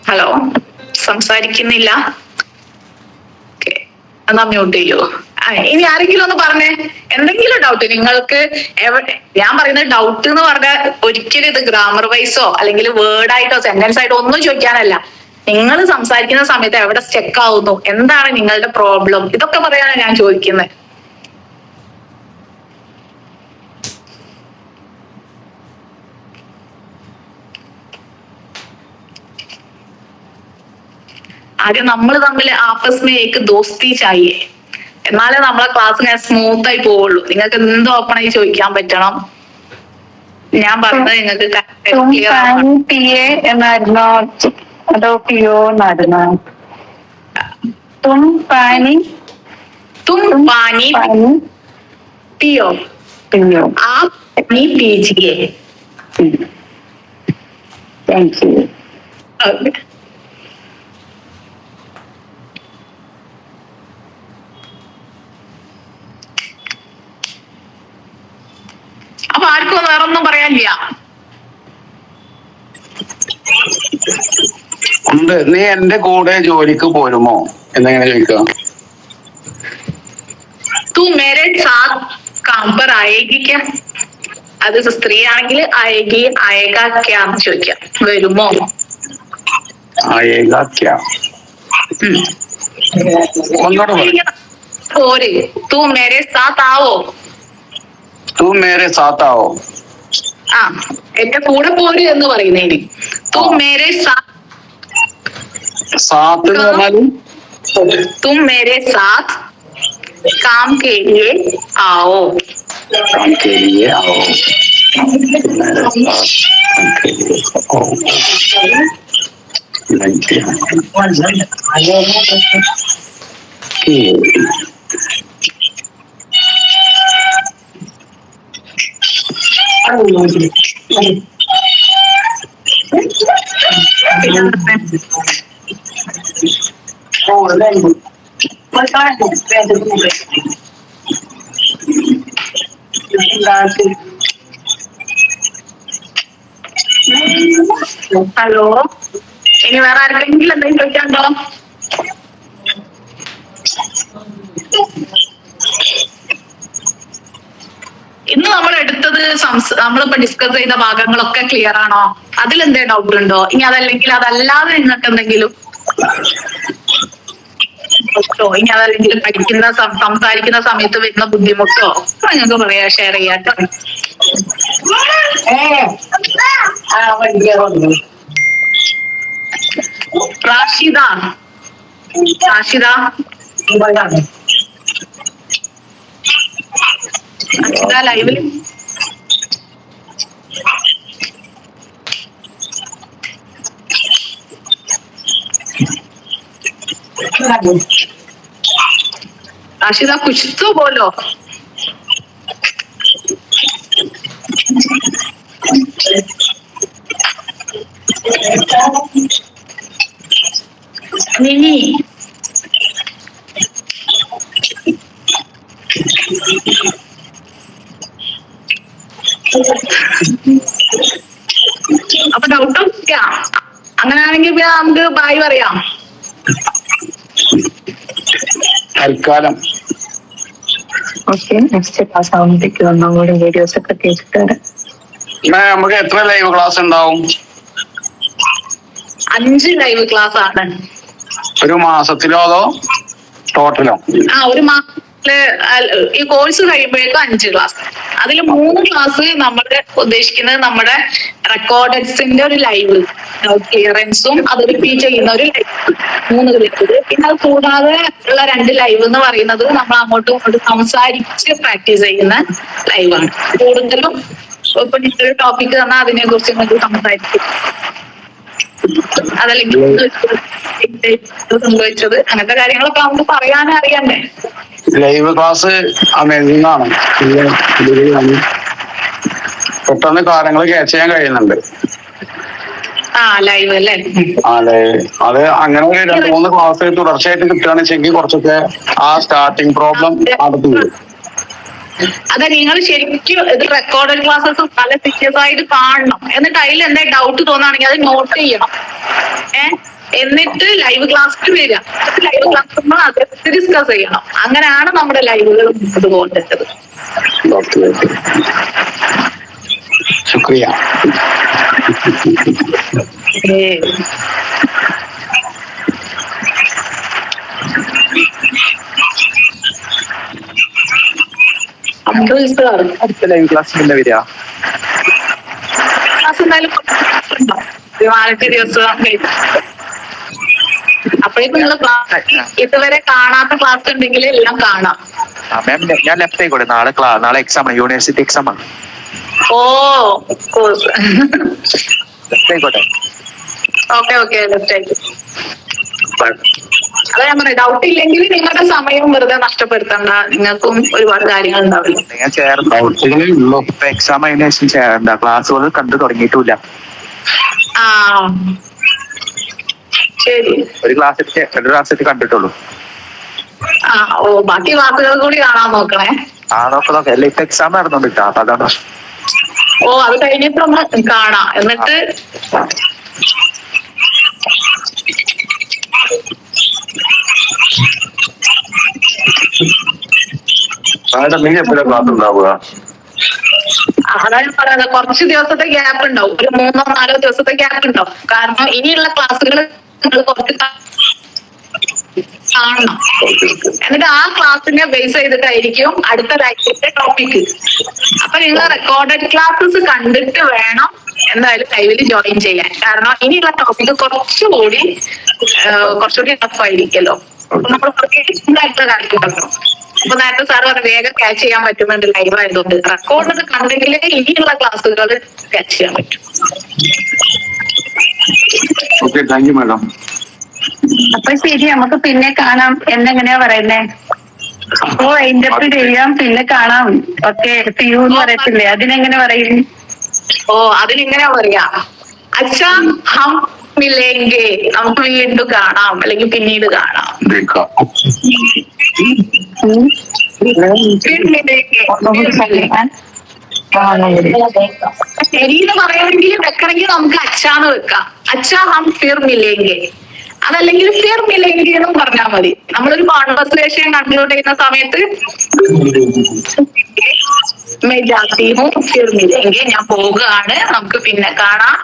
ഹലോ, സംസാരിക്കുന്നില്ല. ഓക്കെ, എന്നാ മ്യൂട്ട് ചെയ്യോ. ഇനി ആരെങ്കിലും ഒന്ന് പറഞ്ഞേ, എന്തെങ്കിലും ഡൗട്ട് നിങ്ങൾക്ക്. ഞാൻ പറയുന്നത് ഡൗട്ട് എന്ന് പറഞ്ഞാൽ ഒരിക്കലും ഇത് ഗ്രാമർ വൈസോ അല്ലെങ്കിൽ വേർഡ് ആയിട്ടോ സെന്റൻസ് ആയിട്ടോ ഒന്നും ചോദിക്കാനല്ല. നിങ്ങൾ സംസാരിക്കുന്ന സമയത്ത് എവിടെ സ്റ്റെക്ക് ആവുന്നു, എന്താണ് നിങ്ങളുടെ പ്രോബ്ലം, ഇതൊക്കെ പറയാനാണ് ഞാൻ ചോദിക്കുന്നത്. ആദ്യം നമ്മൾ തമ്മിൽ ആപ്പസ് മേ ഏക്ക് ദോസ്തി ചായേ, എന്നാലേ നമ്മളെ ക്ലാസ് ഞാൻ സ്മൂത്ത് ആയി പോവുള്ളൂ. നിങ്ങൾക്ക് എന്ത് ഓപ്പൺ ആയി ചോദിക്കാൻ പറ്റണം. ഞാൻ പറഞ്ഞത് നിങ്ങൾക്ക് പിയെ എന്നായിരുന്നോ അതോ പിയോ എന്നായിരുന്നോ? തും പാനി പിയോ പിയോ. आप पानी पीजिए. Thank you. Okay. അപ്പൊ ആർക്കും വേറൊന്നും പറയാനില്ല. ഉണ്ട്. നീ എന്റെ കൂടെ ജോലിക്ക് പോരുമോ എന്നെങ്ങനെ ചോദിക്കാം. तू मेरे साथ काम पर आएगी क्या? അത് സ്ത്രീ ആണെങ്കിൽ ആയേഗി ആയേഗ ക്യാ എന്ന് ചോദിക്കാം. വരുമോ? ആയേഗാ ക്യാ. ഒന്നോട് പറ. പോര്. तू मेरे साथ आओ. तू मेरे साथ आओ. ആ, എന്റെ കൂടെ പോര് എന്ന് പറയുന്നേന് तू मेरे साथ. साथ എന്ന് പറഞ്ഞാലും तुम मेरे साथ काम के लिए आओ. काम के लिए आओ. मेरे साथ काम के लिए आओ. ഹലോ, ഇനി വേറെ ആർക്കെങ്കിലും എന്തെങ്കിലും ചോദിക്കാണ്ടോ? ഇന്ന് നമ്മൾ എടുത്തത് നമ്മളിപ്പോ ഡിസ്കസ് ചെയ്ത ഭാഗങ്ങളൊക്കെ ക്ലിയർ ആണോ? അതിലെന്തേ ഡൗട്ട് ഉണ്ടോ? ഇനി അതല്ലെങ്കിൽ അതല്ലാതെ നിങ്ങൾക്ക് എന്തെങ്കിലും ഇനി അതല്ലെങ്കിൽ പഠിക്കുന്ന സംസാരിക്കുന്ന സമയത്ത് വരുന്ന ബുദ്ധിമുട്ടോ നിങ്ങൾക്ക് പറയാ, ഷെയർ ചെയ്യാട്ടോ. റാഷിദ ലൈവിൽ റാഷിദ कुछ तो बोलो. മിനി അപ്പൊ ഡൗട്ട് അങ്ങനെയാണെങ്കിൽ നമുക്ക് ബായ് പറയാം തൽക്കാലം. ഓക്കെ, നെക്സ്റ്റ് ക്ലാസ് ആവുമ്പോഴത്തേക്ക് ഒന്നും കൂടി വീഡിയോസ് ഒക്കെ കേട്ടിട്ട് വരാം. നമുക്ക് എത്ര ലൈവ് ക്ലാസ് ഉണ്ടാവും? 5 ലൈവ് ക്ലാസ് ആണ്. ഒരു മാസത്തിലോ അതോ ടോട്ടലോ? ഒരു മാസത്തില് ഈ കോഴ്സ് കഴിയുമ്പോഴേക്കും 5 ക്ലാസ്. അതിൽ 3 ക്ലാസ് നമ്മുടെ ഉദ്ദേശിക്കുന്നത് നമ്മുടെ റെക്കോർഡ്സിന്റെ ഒരു ലൈവ് ക്ലിയറൻസും അത് റിപ്പീറ്റ് ചെയ്യുന്ന ഒരു ലൈവ് 3 ലൈവ്. പിന്നെ അത് കൂടാതെ ഉള്ള 2 ലൈവ് എന്ന് പറയുന്നത് നമ്മൾ അങ്ങോട്ടും ഇങ്ങോട്ടും സംസാരിച്ച് പ്രാക്ടീസ് ചെയ്യുന്ന ലൈവാണ്. കൂടുതലും ഇപ്പൊ ഒരു ടോപ്പിക് തന്നാൽ അതിനെ കുറിച്ച് നമുക്ക് സംസാരിക്കും. അതല്ലെങ്കിൽ സംഭവിച്ചത് അങ്ങനത്തെ കാര്യങ്ങളൊക്കെ നമുക്ക് പറയാനും അറിയണ്ടേ. ലൈവ് ക്ലാസ് അമേസിംഗ് ആണ്. പെട്ടെന്ന് കാര്യങ്ങൾ ക്യാച്ച് ചെയ്യാൻ കഴിയുന്നുണ്ട്. ലൈവ് അല്ലേ? അത് അങ്ങനെ ഒരു 2-3 ക്ലാസ് തുടർച്ചയായിട്ട് കിട്ടുകയാണെന്ന് വെച്ചെങ്കിൽ കുറച്ചൊക്കെ ആ സ്റ്റാർട്ടിങ് പ്രോബ്ലം അടുത്ത് വരും. അതെ, നിങ്ങൾ ശരിക്കും ഇത് റെക്കോർഡഡ് ക്ലാസ്സസ് നല്ല സീരിയസ് ആയിട്ട് കാണണം. എന്നിട്ട് അതിൽ എന്താ ഡൗട്ട് തോന്നുകയാണെങ്കിൽ അത് നോട്ട് ചെയ്യണം. എന്നിട്ട് ലൈവ് ക്ലാസ്സിൽ വരിക. ലൈവ് ക്ലാസ് നമ്മൾ അത് ഡിസ്കസ് ചെയ്യണം. അങ്ങനെയാണ് നമ്മുടെ ലൈവുകൾ മുന്നോട്ട് പോകേണ്ടത്. ओके ओके शुक्रिया അബ്ദുൽ സാർ അടുത്ത ലൈവ് ക്ലാസ് പിന്നെ വരിക? ക്ലാസ് എന്തായാലും നാലത്തെ ദിവസം അപ്പോഴേക്കും നിങ്ങൾ ഇതുവരെ കാണാത്ത ക്ലാസ് ഉണ്ടെങ്കിൽ എല്ലാം കാണാം. മാം ഞാൻ ലെഫ്റ്റ് ആയിക്കോട്ടെ. നാളെ എക്സാം ആണ്, യൂണിവേഴ്സിറ്റി എക്സാം ആണ്. ഓ കോഴ്സ് ലെഫ്റ്റ് ആയിക്കോട്ടെ. ഓക്കെ ഓക്കെ ലെഫ്റ്റ് ആയിട്ട്. അതാ ഞാൻ പറയാം, ഡൗട്ട് ഇല്ലെങ്കിൽ നിങ്ങളുടെ സമയം വെറുതെ നഷ്ടപ്പെടുത്തണ്ട. നിങ്ങൾക്കും ഒരുപാട് കാര്യങ്ങൾ ഉണ്ടാവില്ല. ഞാൻ ചേർന്നു. ഇപ്പൊ എക്സാം അതിന് ശേഷം ചേരണ്ട. ക്ലാസ്സുകൾ കണ്ടു തുടങ്ങിയിട്ടില്ല. ആ ശരി. ഒരു ക്ലാസ് കണ്ടിട്ടുള്ളൂ. ആ ഓ, ബാക്കി ക്ലാസ്സുകൾ കൂടി കാണാൻ നോക്കണേ. നോക്കാം. അല്ല ഇപ്പൊ എക്സാം നടന്നോണ്ടിട്ടാ, അപ്പൊ അതാണ്. ഓ, അത് കഴിഞ്ഞിട്ട് ഒന്ന് കാണാം. എന്നിട്ട് ക്ലാസ് ഉണ്ടാവുക? അതാണ് പറയുന്നത്, കുറച്ച് ദിവസത്തെ ഗ്യാപ്പ് ഉണ്ടാവും. ഒരു 3-4 ദിവസത്തെ ഗ്യാപ്പ് ഉണ്ടാവും. കാരണം ഇനിയുള്ള ക്ലാസ്സുകൾ നിങ്ങൾ കുറച്ച് കാണണം. എന്നിട്ട് ആ ക്ലാസ്സിനെ ബേസ് ചെയ്തിട്ടായിരിക്കും അടുത്ത ലൈവിന്റെ ടോപ്പിക്. അപ്പൊ നിങ്ങൾ റെക്കോർഡഡ് ക്ലാസ്സസ് കണ്ടിട്ട് വേണം എന്തായാലും ലൈവിൽ ജോയിൻ ചെയ്യാൻ. കാരണം ഇനിയുള്ള ടോപ്പിക് കുറച്ചുകൂടി ടഫ് ആയിരിക്കുമല്ലോ. നമ്മൾ ആയിട്ടുള്ള കാര്യങ്ങളൊക്കെ അപ്പൊ നേരത്തെ സാർ പറഞ്ഞ വേഗം ക്യാച്ച് ചെയ്യാൻ പറ്റുന്നുണ്ട് ലൈവ് ആയതുകൊണ്ട്. റെക്കോർഡ് കണ്ടെങ്കിലേ ഇനിയുള്ള ക്ലാസ്സുകൾ ക്യാച്ച് ചെയ്യാൻ പറ്റും. Okay, thank you madam. അപ്പൊ ശരി, നമുക്ക് പിന്നെ കാണാം എന്നെങ്ങനെയാ പറയുന്നേ? ഓ അതിന്റെ ചെയ്യാം, പിന്നെ കാണാം. ഓക്കെ, പിയു എന്ന് പറയത്തില്ലേ, അതിനെങ്ങനെ പറയും? ഓ, അതിനെങ്ങനെയാ പറയാ? അച്ഛാ ഹം മിലേംഗെ, നമുക്ക് വീണ്ടും കാണാം, അല്ലെങ്കിൽ പിന്നീട് കാണാം. ശരിന്ന് പറയണമെങ്കിൽ വെക്കണമെങ്കിൽ നമുക്ക് അച്ഛാന്ന് വെക്കാം. അച്ഛാ ഹം ഫിർ മിലേംഗെ, അതല്ലെങ്കിൽ ഫിർ മിലേംഗെ എന്നും പറഞ്ഞാൽ മതി. നമ്മളൊരു കോൺവെർസേഷൻ കൺക്ലൂഡ് ചെയ്യുന്ന സമയത്ത് मैं जाती हूँ फिर मिलेंगे, ഞാൻ പോവുകയാണ്, നമുക്ക് പിന്നെ കാണാം.